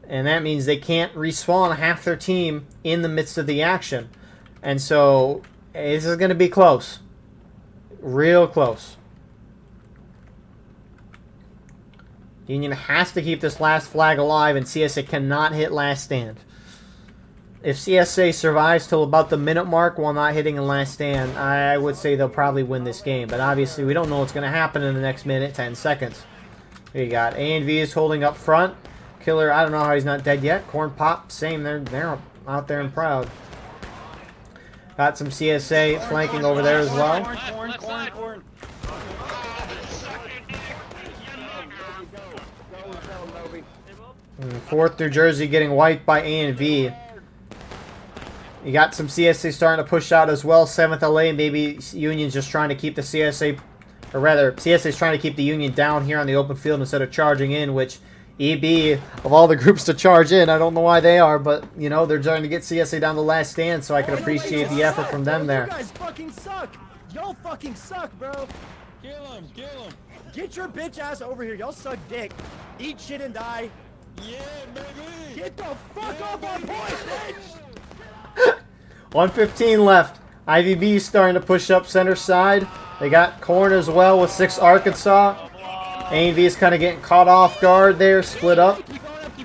And that means they can't respawn half their team in the midst of the action. And so, this is going to be close. Real close. Union has to keep this last flag alive, and CSA cannot hit last stand. If CSA survives till about the minute mark while not hitting a last stand, I would say they'll probably win this game. But obviously, we don't know what's going to happen in the next minute, 10 seconds. We got A&V is holding up front. Killer, I don't know how he's not dead yet. Corn Pop, same. They're out there and proud. Got some CSA flanking over there as well. Corn. 4th New Jersey getting wiped by A&V. You got some CSA starting to push out as well. 7th LA, maybe Union's just trying to keep the CSA, or rather, CSA's trying to keep the Union down here on the open field instead of charging in, which EB, of all the groups to charge in, I don't know why they are, but, you know, they're trying to get CSA down the last stand, so I can appreciate the effort from them there. You guys fucking suck. Y'all fucking suck, bro. Kill him. Get your bitch ass over here. Y'all suck dick. Eat shit and die. Yeah, baby. Get the fuck off our point, bitch. 1:15 left. IVB starting to push up center side. They got Corn as well with 6 Arkansas. A&V is kind of getting caught off guard there, split up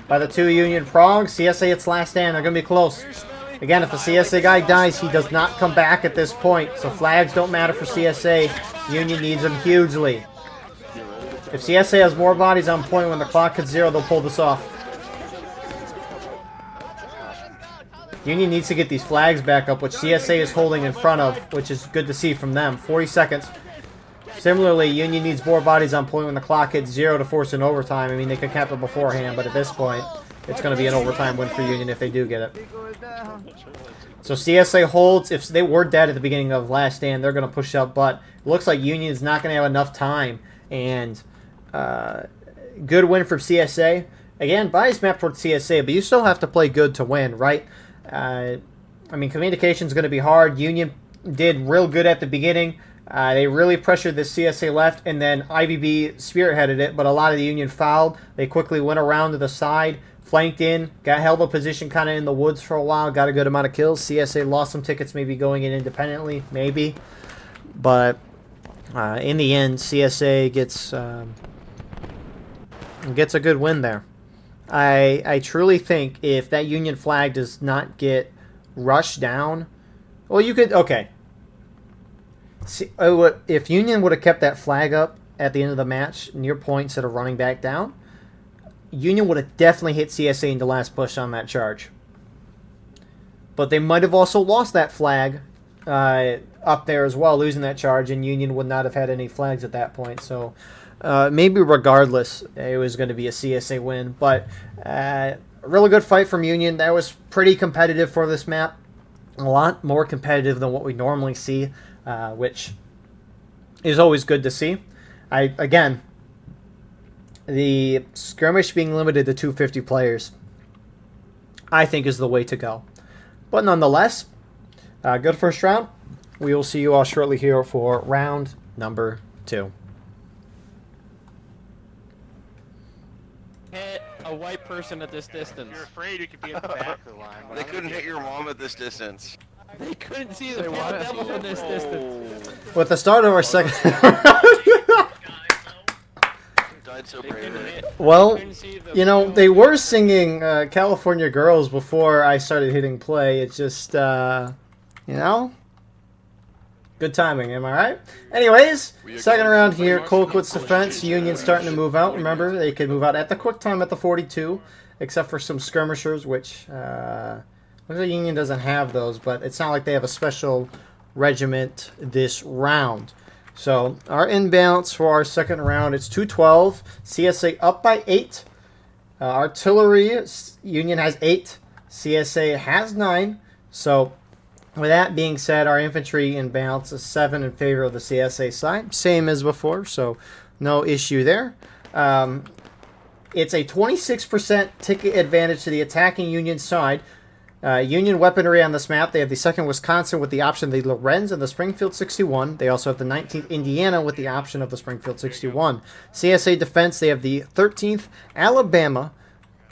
by the 2 Union Progs. CSA its last stand. They're going to be close. Again, if a CSA guy dies, he does not come back at this point. So flags don't matter for CSA. Union needs them hugely. If CSA has more bodies on point when the clock hits 0, they'll pull this off. Union needs to get these flags back up, which CSA is holding in front of, which is good to see from them. 40 seconds. Similarly, Union needs more bodies on point when the clock hits 0 to force an overtime. I mean, they could cap it beforehand, but at this point, it's going to be an overtime win for Union if they do get it. So CSA holds. If they were dead at the beginning of last stand, they're going to push up, but it looks like Union is not going to have enough time. And good win for CSA. Again, bias map towards CSA, but you still have to play good to win, right? I mean, communication is going to be hard. Union did real good at the beginning. They really pressured the CSA left, and then IVB spearheaded it, but a lot of the Union fouled. They quickly went around to the side, flanked in, got held a position kind of in the woods for a while, got a good amount of kills. CSA lost some tickets maybe going in independently, maybe. But in the end, CSA gets a good win there. I truly think if that Union flag does not get rushed down, well, you could, okay. See, if Union would have kept that flag up at the end of the match, near point instead of running back down, Union would have definitely hit CSA in the last push on that charge. But they might have also lost that flag up there as well, losing that charge, and Union would not have had any flags at that point. So maybe regardless, it was going to be a CSA win. But a really good fight from Union. That was pretty competitive for this map. A lot more competitive than what we normally see, which is always good to see. Again, the skirmish being limited to 250 players, I think, is the way to go. But nonetheless, good first round. We will see you all shortly here for round number 2. Hit a white person at this distance. You're afraid you could be at the back of the line. They couldn't hit your mom at this distance. They couldn't see the pale devil from this distance. With the start of our second Died so bravely. well, you know, they were singing California Girls before I started hitting play. It's just, you know, good timing, am I right? Anyways, second round here, Colquitt's defense. Union starting to move out. Remember, they could move out at the quick time at the 42, except for some skirmishers, which looks like Union doesn't have those, but it's not like they have a special regiment this round. So our inbalance for our second round, it's 212. CSA up by 8. Artillery, Union has 8. CSA has 9. So with that being said, our infantry inbalance is 7 in favor of the CSA side. Same as before, so no issue there. It's a 26% ticket advantage to the attacking Union side. Union weaponry on this map, they have the 2nd Wisconsin with the option of the Lorenz and the Springfield 61. They also have the 19th Indiana with the option of the Springfield 61. CSA defense, they have the 13th Alabama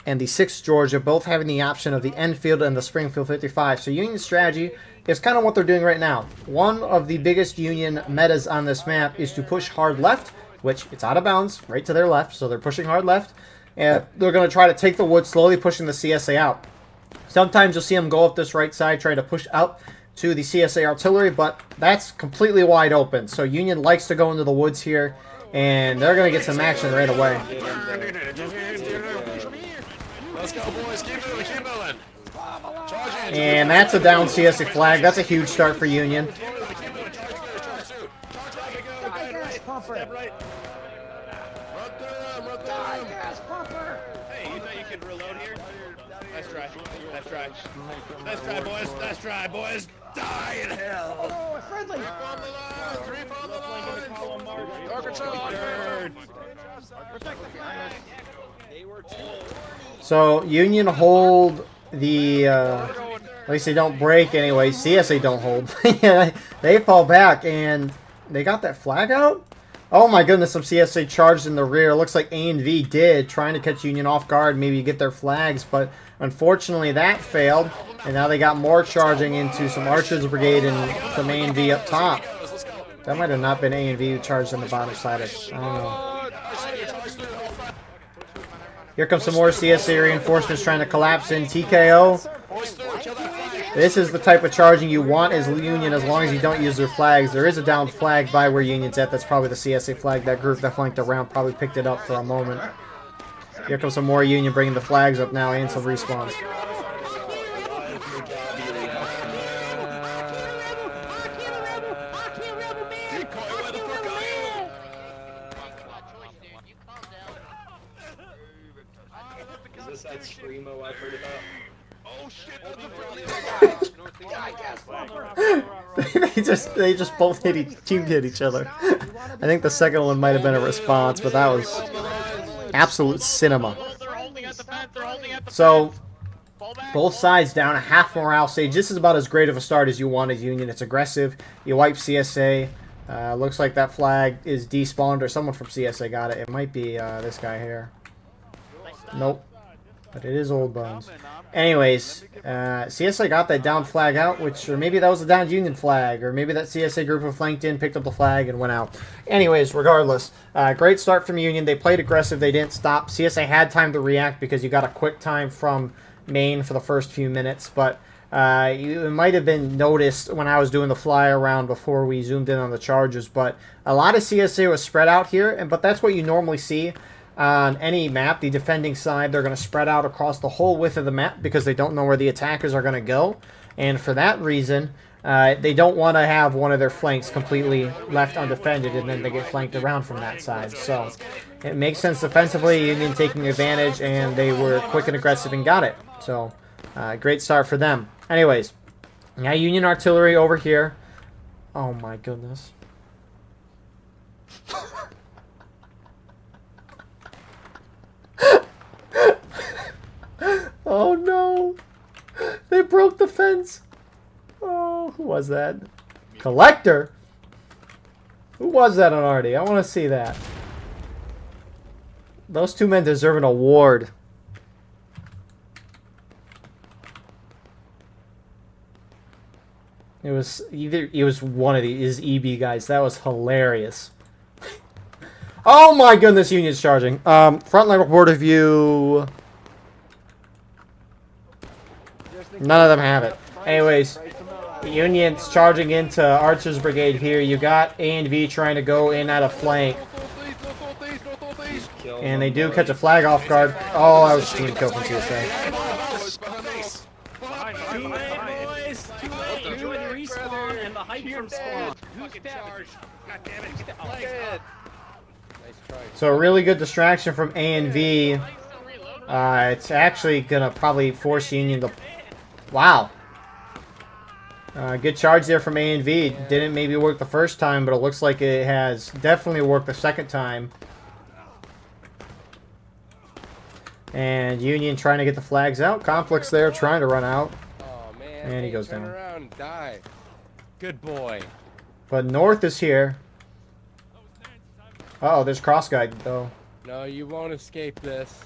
and the 6th Georgia, both having the option of the Enfield and the Springfield 55. So Union strategy is kind of what they're doing right now. One of the biggest Union metas on this map is to push hard left, which it's out of bounds, right to their left, so they're pushing hard left. And they're going to try to take the wood, slowly pushing the CSA out. Sometimes you'll see them go up this right side, trying to push out to the CSA artillery, but that's completely wide open. So Union likes to go into the woods here, and they're going to get some action right away. Let's go, boys. Keep moving, keep moving. And that's a down CSA flag. That's a huge start for Union. Hey, you thought you could reload here? Nice try. Nice try. Nice try, boys. Nice try, boys. Die in hell. Oh, friendly. So Union hold the, at least they don't break anyway. CSA don't hold. Yeah, they fall back, and they got that flag out? Oh my goodness, some CSA charged in the rear. Looks like A and V did, trying to catch Union off guard, maybe get their flags, but unfortunately that failed. And now they got more charging into some Archers Brigade and some A and V up top. That might have not been A and V who charged on the bottom side. I don't know. Here comes some more CSA reinforcements trying to collapse in TKO. This is the type of charging you want as Union, as long as you don't use their flags. There is a downed flag by where Union's at. That's probably the CSA flag. That group that flanked around probably picked it up for a moment. Here comes some more Union bringing the flags up now and some respawns. Is this that screamo I've heard about? Oh shit, they just both teamed hit each other. I think the second one might have been a response, but that was absolute cinema. So both sides down a half morale stage. This is about as great of a start as you want as Union. It's aggressive. You wipe CSA. Looks like that flag is despawned, or someone from CSA got it. It might be this guy here. Nope. But it is Old Bones. Anyways, CSA got that down flag out, or maybe that was a downed Union flag, or maybe that CSA group who flanked in, picked up the flag, and went out. Anyways, regardless, great start from Union. They played aggressive. They didn't stop. CSA had time to react because you got a quick time from Maine for the first few minutes, but it might have been noticed when I was doing the fly around before we zoomed in on the charges, but a lot of CSA was spread out here, but that's what you normally see on any map. The defending side, they're going to spread out across the whole width of the map because they don't know where the attackers are going to go, and for that reason, they don't want to have one of their flanks completely left undefended and then they get flanked around from that side. So it makes sense defensively, Union taking advantage, and they were quick and aggressive and got it. So great start for them. Anyways, now Union artillery over here. Oh my goodness. Oh no! They broke the fence! Oh, who was that? Collector? Who was that on Artie? I want to see that. Those two men deserve an award. It was one of these EB guys. That was hilarious. Oh my goodness, Union's charging. Frontline report of view. None of them have it. Anyways, Union's charging into Archer's Brigade here. You got A and V trying to go in at a flank. And they do catch a flag off guard. Oh, that was a team kill from CSA. boys. Too late. Enjoy the respawn and the hype from spawn. Fucking charge. God damn it. Get the flags up. So a really good distraction from A and V. It's actually gonna probably force Union to. Wow. Good charge there from A and V. Didn't maybe work the first time, but it looks like it has definitely worked the second time. And Union trying to get the flags out. Conflict's there trying to run out. Oh man. And he goes turn down. around and die. Good boy. But North is here. Uh oh, there's cross guide though. No, you won't escape this.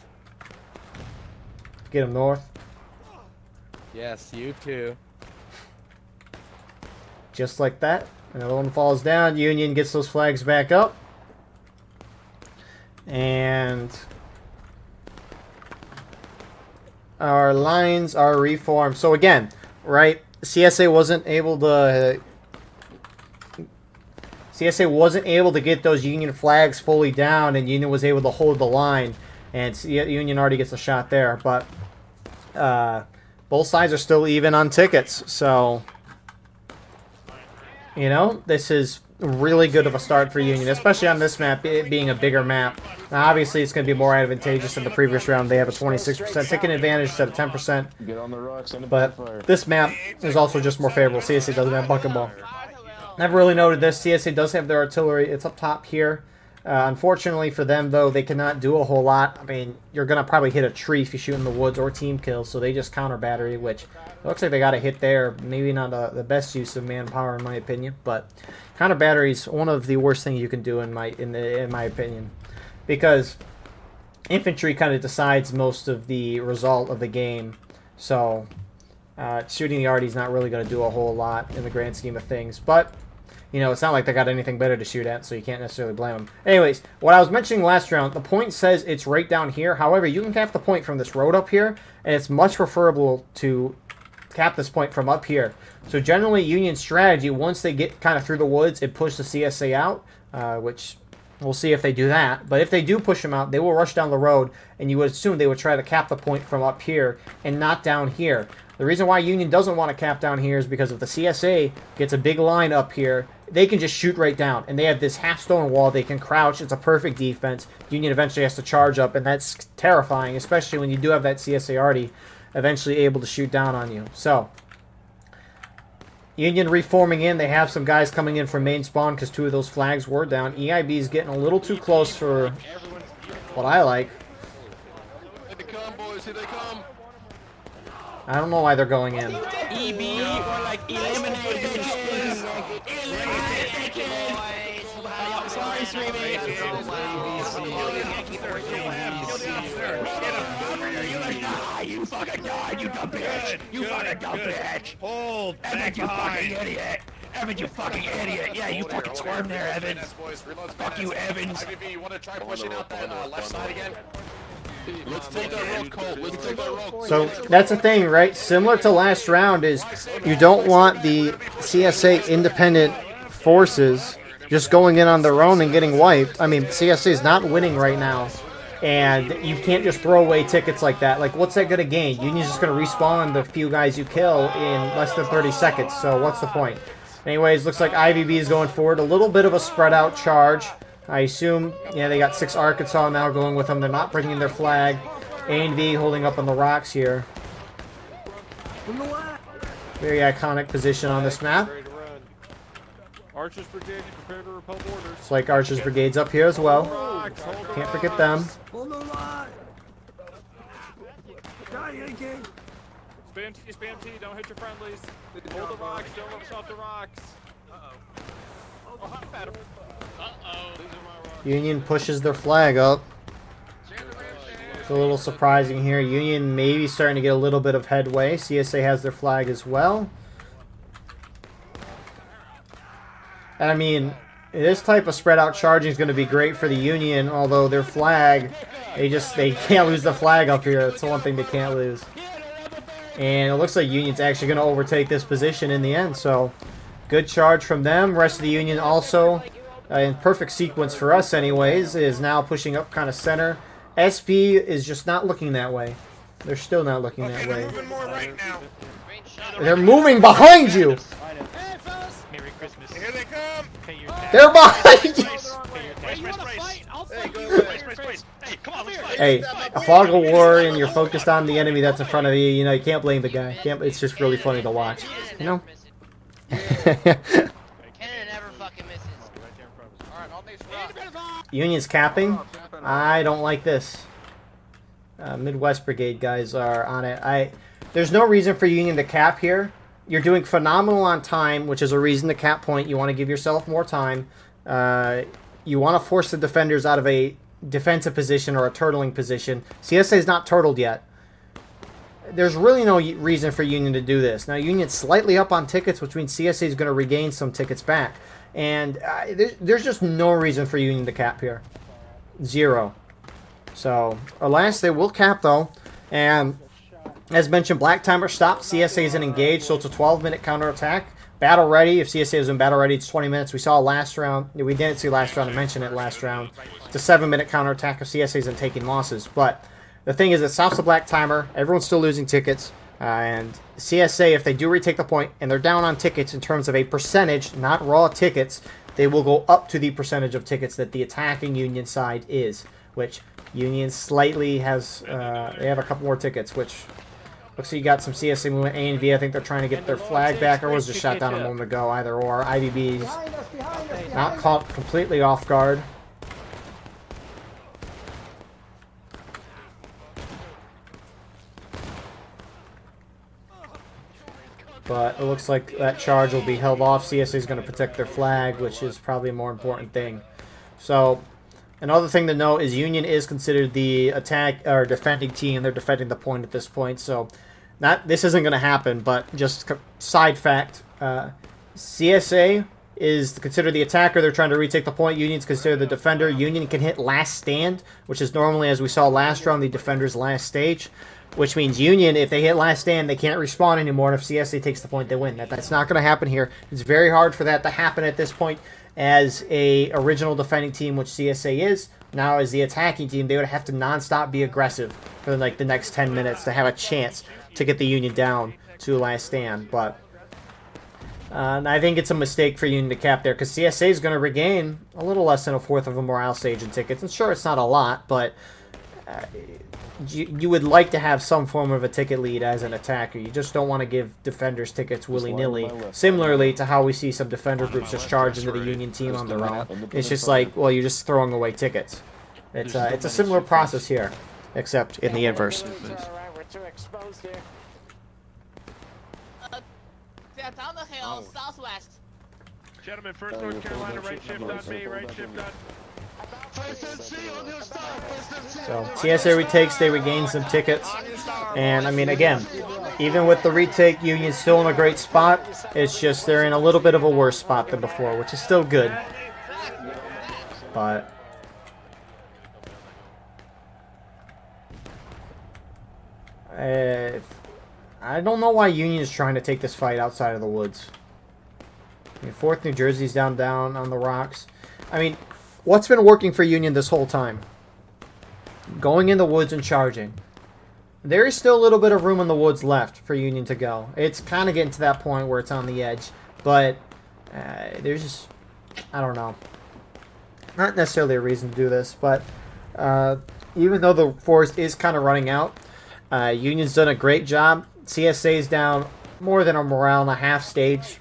Get him North. Yes, you too. Just like that. Another one falls down. Union gets those flags back up. And our lines are reformed. So again, right, CSA wasn't able to get those Union flags fully down, and Union was able to hold the line, and Union already gets a shot there. But both sides are still even on tickets, so you know, this is really good of a start for Union, especially on this map, it being a bigger map. Now, obviously, it's going to be more advantageous than the previous round. They have a 26% ticket advantage instead of 10%. Get on the rocks and But this map is also just more favorable. CSA doesn't have bucket ball. Never really noted this. CSA does have their artillery. It's up top here. Unfortunately for them, though, they cannot do a whole lot. I mean, you're going to probably hit a tree if you shoot in the woods or team kills, so they just counter battery, which it looks like they got a hit there. Maybe not the best use of manpower, in my opinion, but counter battery is one of the worst things you can do, in my opinion, because infantry kind of decides most of the result of the game. So shooting the arty is not really going to do a whole lot in the grand scheme of things, but you know, it's not like they got anything better to shoot at, so you can't necessarily blame them. Anyways, what I was mentioning last round, the point says it's right down here. However, you can cap the point from this road up here, and it's much preferable to cap this point from up here. So generally, Union's strategy, once they get kind of through the woods, it pushes the CSA out, which we'll see if they do that. But if they do push them out, they will rush down the road, and you would assume they would try to cap the point from up here and not down here. The reason why Union doesn't want to cap down here is because if the CSA gets a big line up here, they can just shoot right down. And they have this half-stone wall. They can crouch. It's a perfect defense. Union eventually has to charge up, and that's terrifying, especially when you do have that CSA already eventually able to shoot down on you. So, Union reforming in. They have some guys coming in from main spawn because 2 of those flags were down. EIB is getting a little too close for what I like. Here they come, boys. Here they come. I don't know why they're going in. EB, or like eliminate bitches. Eliminate bitches. Oh, sorry, streaming. You fucking died, you dumb bitch. You fucking dumb bitch. Hold Evan, you fucking idiot. Evan, you fucking idiot. Yeah, you fucking squirm there, Evan. Fuck you, Evans. IVV, you want to try pushing out that left side again? Let's take that road, Colt. Let's take that road. So that's the thing, right? Similar to last round is you don't want the CSA independent forces just going in on their own and getting wiped. I mean, CSA is not winning right now. And you can't just throw away tickets like that. Like, what's that going to gain? Union's just going to respawn the few guys you kill in less than 30 seconds. So what's the point? Anyways, looks like IVB is going forward. A little bit of a spread out charge. I assume, yeah, they got 6 Arkansas now going with them. They're not bringing their flag. A&V holding up on the rocks here. Very iconic position on this map. Archers Brigade, prepare to repel borders. It's like Archers Brigade's up here as well. Can't forget them. Spam T, don't hit your friendlies. Hold the rocks, don't rush off the rocks. Uh-oh. Oh, I'm better. Union pushes their flag up. It's a little surprising here. Union maybe starting to get a little bit of headway. CSA has their flag as well. And I mean, this type of spread out charging is going to be great for the Union, although their flag, they can't lose the flag up here. It's the one thing they can't lose. And it looks like Union's actually going to overtake this position in the end, so good charge from them. Rest of the Union also, in perfect sequence for us anyways, is now pushing up kind of center. SP is just not looking that way. They're still not looking that way. Moving more right now. They're moving behind you. Hey, fellas! Merry Christmas. Here they come! Pay your tax. They're behind you. Hey, you wanna fight? I'll fight you. Hey, come on, let's fight. Hey, a fog of war and you're focused on the enemy that's in front of you. You know, you can't blame the guy. It's just really funny to watch. You know? Canada never fucking misses. Alright, on these rocks. Union's capping. I don't like this. Midwest Brigade guys are on it. There's no reason for Union to cap here. You're doing phenomenal on time, which is a reason to cap point. You want to give yourself more time. You want to force the defenders out of a defensive position or a turtling position. CSA is not turtled yet. There's really no reason for Union to do this. Now, Union's slightly up on tickets, which means CSA is going to regain some tickets back. And there's just no reason for Union to cap here. Zero. So, alas, they will cap, though. And, as mentioned, Black Timer stopped. CSA isn't engaged, so it's a 12-minute counterattack. Battle ready. If CSA is in battle ready, it's 20 minutes. We saw last round. We didn't see last round. I mentioned it last round. It's a 7-minute counterattack if CSA isn't taking losses. But the thing is, it stops the Black Timer. Everyone's still losing tickets. And CSA, if they do retake the point, and they're down on tickets in terms of a percentage, not raw tickets, they will go up to the percentage of tickets that the attacking Union side is, which Union slightly has, they have a couple more tickets, which looks like you got some CSA movement. A and V, I think they're trying to get their flag back, or was just shot down a moment ago, either or. IVB's not caught completely off guard. But it looks like that charge will be held off. CSA is going to protect their flag, which is probably a more important thing. So, another thing to note is Union is considered the attack or defending team. They're defending the point at this point. So, this isn't going to happen, but just side fact, CSA is considered the attacker. They're trying to retake the point. Union's considered the defender. Union can hit last stand, which is normally, as we saw last round, the defender's last stage. Which means Union, if they hit last stand, they can't respawn anymore. And if CSA takes the point, they win. That's not going to happen here. It's very hard for that to happen at this point as a original defending team, which CSA is. Now, as the attacking team, they would have to nonstop be aggressive for like the next 10 minutes to have a chance to get the Union down to last stand. But I think it's a mistake for Union to cap there because CSA is going to regain a little less than a fourth of a morale stage in tickets. And sure, it's not a lot, but you would like to have some form of a ticket lead as an attacker. You just don't want to give defenders tickets willy-nilly. Similarly to how we see some defender groups just charge into the Union team on their own. It's just like, well, you're just throwing away tickets. It's a similar process here, except in the inverse. Down the hill, southwest. Gentlemen, first North Carolina, right shift on me, right shift on. So, CSA retakes, they regain some tickets. And, I mean, again, even with the retake, Union's still in a great spot. It's just they're in a little bit of a worse spot than before, which is still good. But I don't know why Union is trying to take this fight outside of the woods. I mean, 4th New Jersey's down on the rocks. I mean, what's been working for Union this whole time? Going in the woods and charging. There is still a little bit of room in the woods left for Union to go. It's kind of getting to that point where it's on the edge. But there's just, I don't know. Not necessarily a reason to do this. But even though the forest is kind of running out, Union's done a great job. CSA's down more than a morale and a half stage.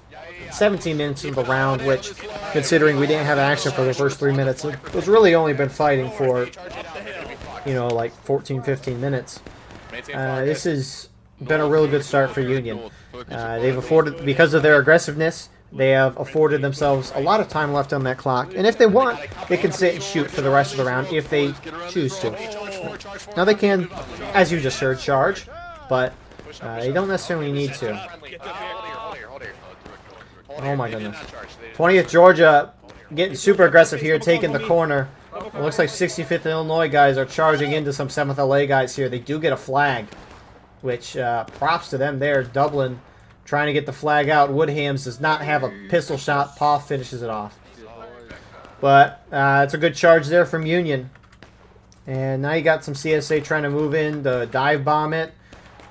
17 minutes into the round, which, considering we didn't have action for the first 3 minutes, it was really only been fighting for, you know, like 14, 15 minutes. This has been a really good start for Union. They've afforded, because of their aggressiveness, they have afforded themselves a lot of time left on that clock. And if they want, they can sit and shoot for the rest of the round if they choose to. Now they can, as you just heard, charge, but they don't necessarily need to. Oh my goodness. 20th Georgia getting super aggressive here, taking the corner. It looks like 65th Illinois guys are charging into some 7th LA guys here. They do get a flag, which props to them there. Dublin trying to get the flag out. Woodhams does not have a pistol shot. Paul finishes it off. But it's a good charge there from Union. And now you got some CSA trying to move in to dive bomb it.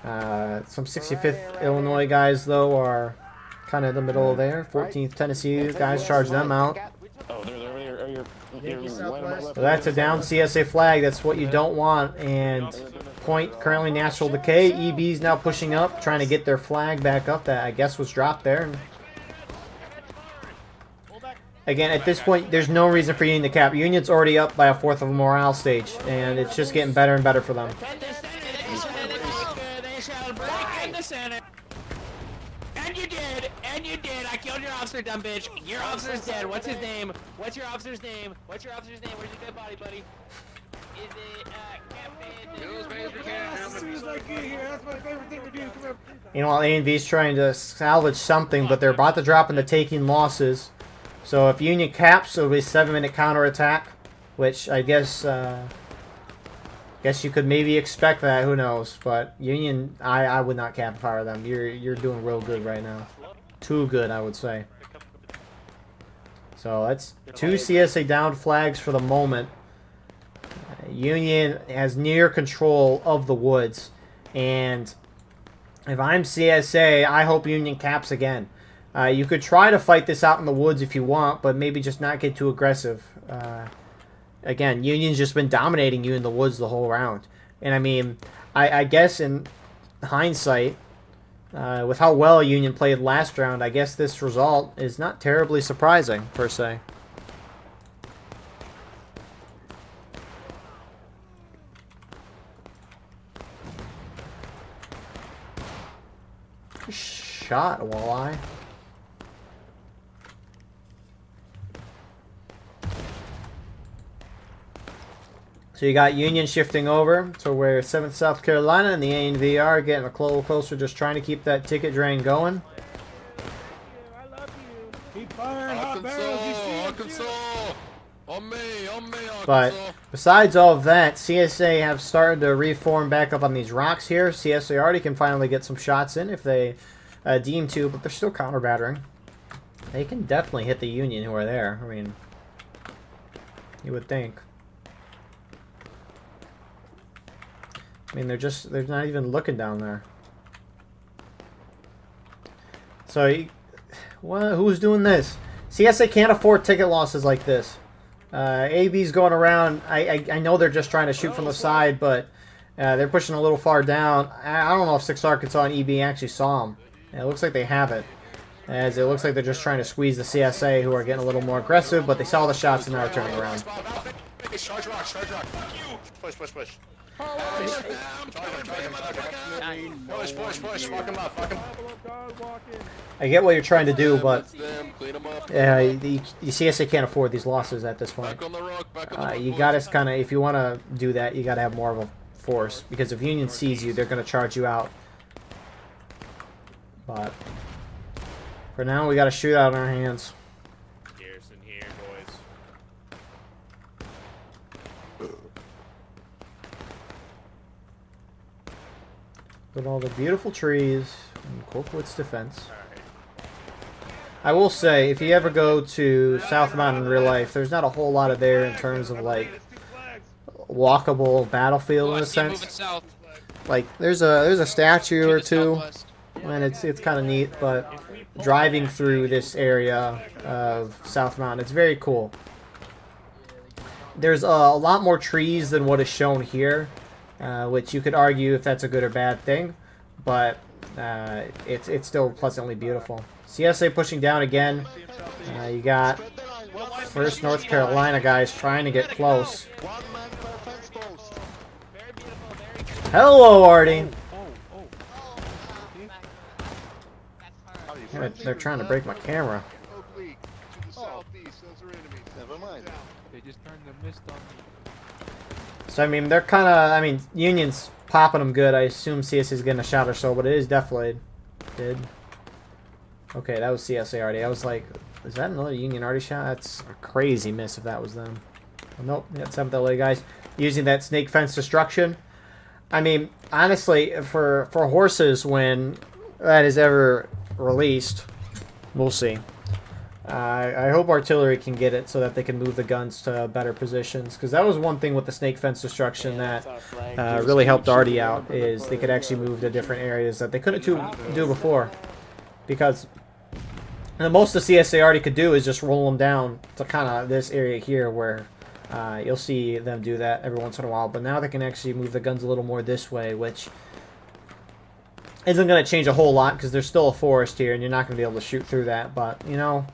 Some 65th Illinois guys, though, are kind of in the middle there. 14th Tennessee guys charge them out. Oh, they're So that's a down CSA flag. That's what you don't want. And point currently natural decay. EB's now pushing up, trying to get their flag back up. That I guess was dropped there. Again, at this point, there's no reason for Union to cap. Union's already up by a fourth of a morale stage, and it's just getting better and better for them. And you did, and you did. I killed your officer, dumb bitch. Your officer's dead. What's his name? What's your officer's name? What's your officer's name? Where's your dead body, buddy? Is it You know, A&V's trying to salvage something, but they're about to drop into taking losses. So if Union caps, it'll be a 7-minute counterattack, which I guess you could maybe expect that. Who knows? But Union, I would not cap if I were them. You're doing real good right now. Too good, I would say. So that's 2 CSA down flags for the moment. Union has near control of the woods, and if I'm CSA, I hope Union caps again. You could try to fight this out in the woods if you want, but maybe just not get too aggressive. Again, Union's just been dominating you in the woods the whole round. And I mean, I guess in hindsight, with how well Union played last round, I guess this result is not terribly surprising, per se. Shot, walleye. So you got Union shifting over to where 7th South Carolina and the A&V are getting a little closer, just trying to keep that ticket drain going. Keep firing hot barrels, you see Arkansas! On me, Arkansas! But besides all of that, CSA have started to reform back up on these rocks here. CSA already can finally get some shots in if they deem to, but they're still counter battering. They can definitely hit the Union who are there. I mean, you would think. I mean, they're not even looking down there. So, who's doing this? CSA can't afford ticket losses like this. AB's going around. I know they're just trying to shoot from the side, but they're pushing a little far down. I don't know if 6 Arkansas and EB actually saw them. It looks like they haven't, as it looks like they're just trying to squeeze the CSA, who are getting a little more aggressive, but they saw the shots and now are turning around. Charge rock, push. Push, fuck him up, I get what you're trying to do, but the CSA can't afford these losses at this point. You gotta kind of, if you want to do that, you gotta have more of a force, because if Union sees you, they're gonna charge you out. But for now, we got a shootout in our hands. Garrison here, boys. With all the beautiful trees and Colquitt's defense. I will say, if you ever go to Southmount in real life, there's not a whole lot of there in terms of like walkable battlefield in a sense. Like there's a statue or two, and it's kind of neat. But driving through this area of Southmount, it's very cool. There's a lot more trees than what is shown here. Which you could argue if that's a good or bad thing, but it's still pleasantly beautiful. CSA pushing down again. You got 1st North Carolina guys trying to get close. Hello, Artie. They're trying to break my camera. They just turned the mist on me. So, I mean, they're kind of, I mean, Union's popping them good. I assume CSA is getting a shot or so, but it is deflated. Okay, that was CSA already. I was like, is that another Union already shot? That's a crazy miss if that was them. Well, nope, we got 7th LA guys using that snake fence destruction. I mean, honestly, for horses, when that is ever released, we'll see. I hope artillery can get it so that they can move the guns to better positions, because that was one thing with the snake fence destruction that really helped Artie out, is they could actually move to different areas that they couldn't do before. Because the most the CSA Artie could do is just roll them down to kind of this area here where you'll see them do that every once in a while. But now they can actually move the guns a little more this way, which isn't going to change a whole lot because there's still a forest here and you're not going to be able to shoot through that. But, you know,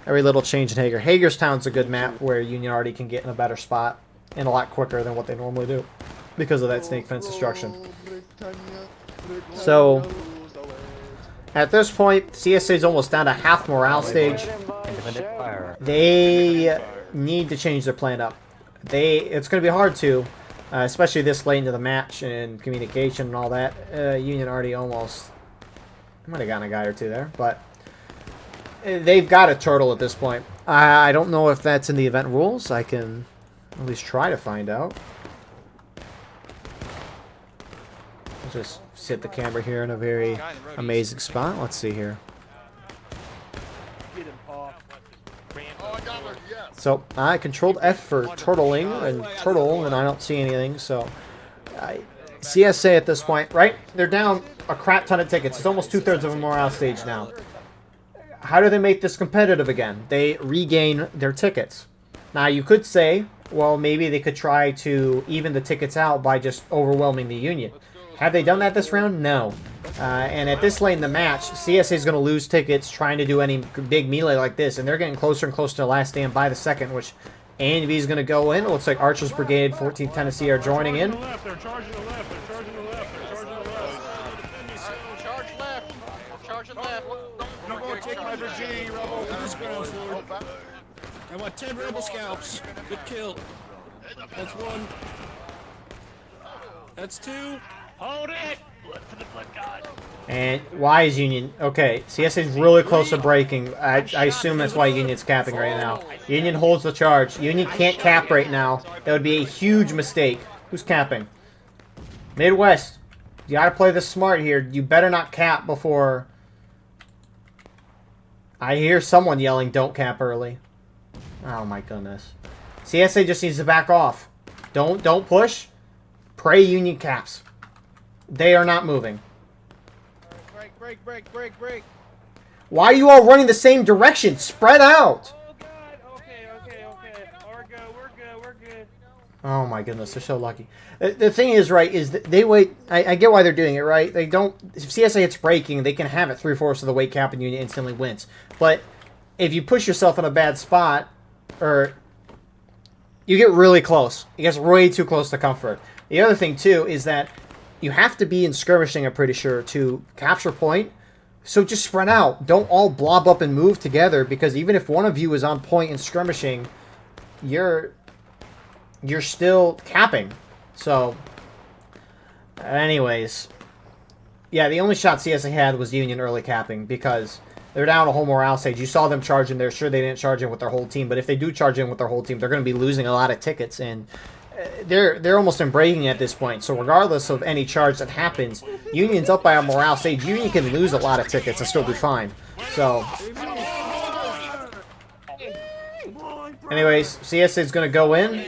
every little change in Hager. Hagerstown's a good map where Union Artie can get in a better spot and a lot quicker than what they normally do because of that snake fence destruction. So, at this point, CSA's almost down to half morale stage. They need to change their plan up. It's going to be hard to, especially this late into the match and communication and all that. Union Artie almost might have gotten a guy or two there, but they've got a turtle at this point. I don't know if that's in the event rules. I can at least try to find out. I'll just sit the camera here in a very amazing spot. Let's see here. So I controlled F for turtling and turtle, and I don't see anything. So CSA at this point, right? They're down a crap ton of tickets. It's almost 2/3 of a morale stage now. How do they make this competitive again? They regain their tickets. Now you could say, well, maybe they could try to even the tickets out by just overwhelming the Union. Have they done that this round? No. And at this late in the match, CSA is going to lose tickets trying to do any big melee like this, and they're getting closer and closer to the last stand by the second, which A&V is going to go in. It looks like Archer's Brigade, 14th Tennessee are joining in. They're charging the left. They're charging the left. They're charging the left. Charge left. Charging left. I'm going to take my Virginia rebel to this ground floor. I want 10 rebel scalps. Good kill. That's one. That's two. Hold it. Blood for the blood god. And why is Union... Okay, CSA is really close to breaking. I assume that's why Union's capping right now. Union holds the charge. Union can't cap right now. That would be a huge mistake. Who's capping? Midwest. You gotta play this smart here. You better not cap before... I hear someone yelling, don't cap early. Oh my goodness. CSA just needs to back off. Don't push. Pray Union caps. They are not moving. Break. Why are you all running the same direction? Spread out. Oh god. Okay. We're good. Oh my goodness, they're so lucky. The thing is, right, is that they wait. I get why they're doing it, right? They don't. If CSA hits breaking, they can have it 3/4 of the way cap and Union instantly wins. But if you push yourself in a bad spot, or you get really close, it gets way too close to comfort. The other thing too is that you have to be in skirmishing, I'm pretty sure, to capture point. So just spread out. Don't all blob up and move together, because even if one of you is on point in skirmishing, you're still capping. So, anyways, yeah, the only shot CSA had was Union early capping, because they're down a whole morale stage. You saw them charge in there. Sure, they didn't charge in with their whole team, but if they do charge in with their whole team, they're going to be losing a lot of tickets, and they're almost in breaking at this point. So regardless of any charge that happens, Union's up by a morale stage. Union can lose a lot of tickets and still do fine. So, anyways, CSA is going to go in.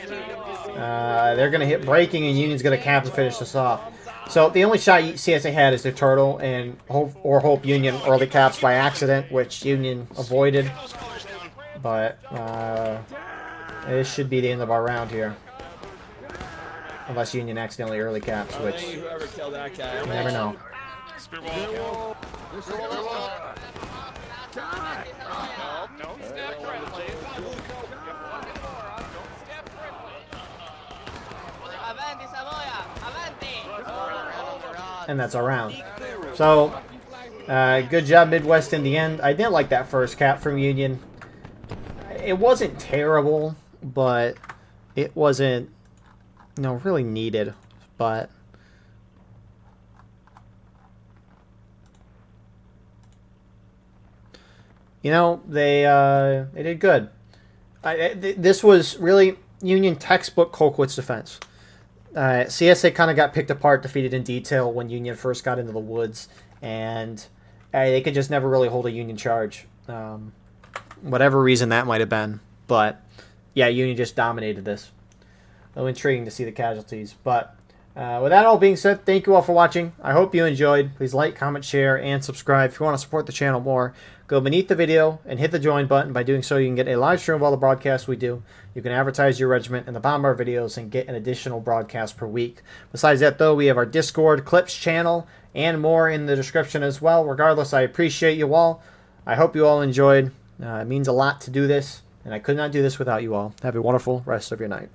They're going to hit breaking, and Union's going to cap and finish this off. So the only shot CSA had is their turtle, and hope Union early caps by accident, which Union avoided. But this should be the end of our round here. Unless Union accidentally early caps, which you never know. And that's our round. So, good job Midwest in the end. I didn't like that first cap from Union. It wasn't terrible, but it wasn't, really needed. But they did good. This was really Union textbook Colquitt's defense. CSA kind of got picked apart, defeated in detail when Union first got into the woods, and they could just never really hold a Union charge. whatever reason that might have been. But yeah, Union just dominated this. A little intriguing to see the casualties. But with that all being said, thank you all for watching. I hope you enjoyed. Please like, comment, share, and subscribe. If you want to support the channel more, go beneath the video and hit the join button. By doing so, you can get a live stream of all the broadcasts we do. You can advertise your regiment in the bottom of our videos and get an additional broadcast per week. Besides that, though, we have our Discord, Clips channel, and more in the description as well. Regardless, I appreciate you all. I hope you all enjoyed. It means a lot to do this, and I could not do this without you all. Have a wonderful rest of your night.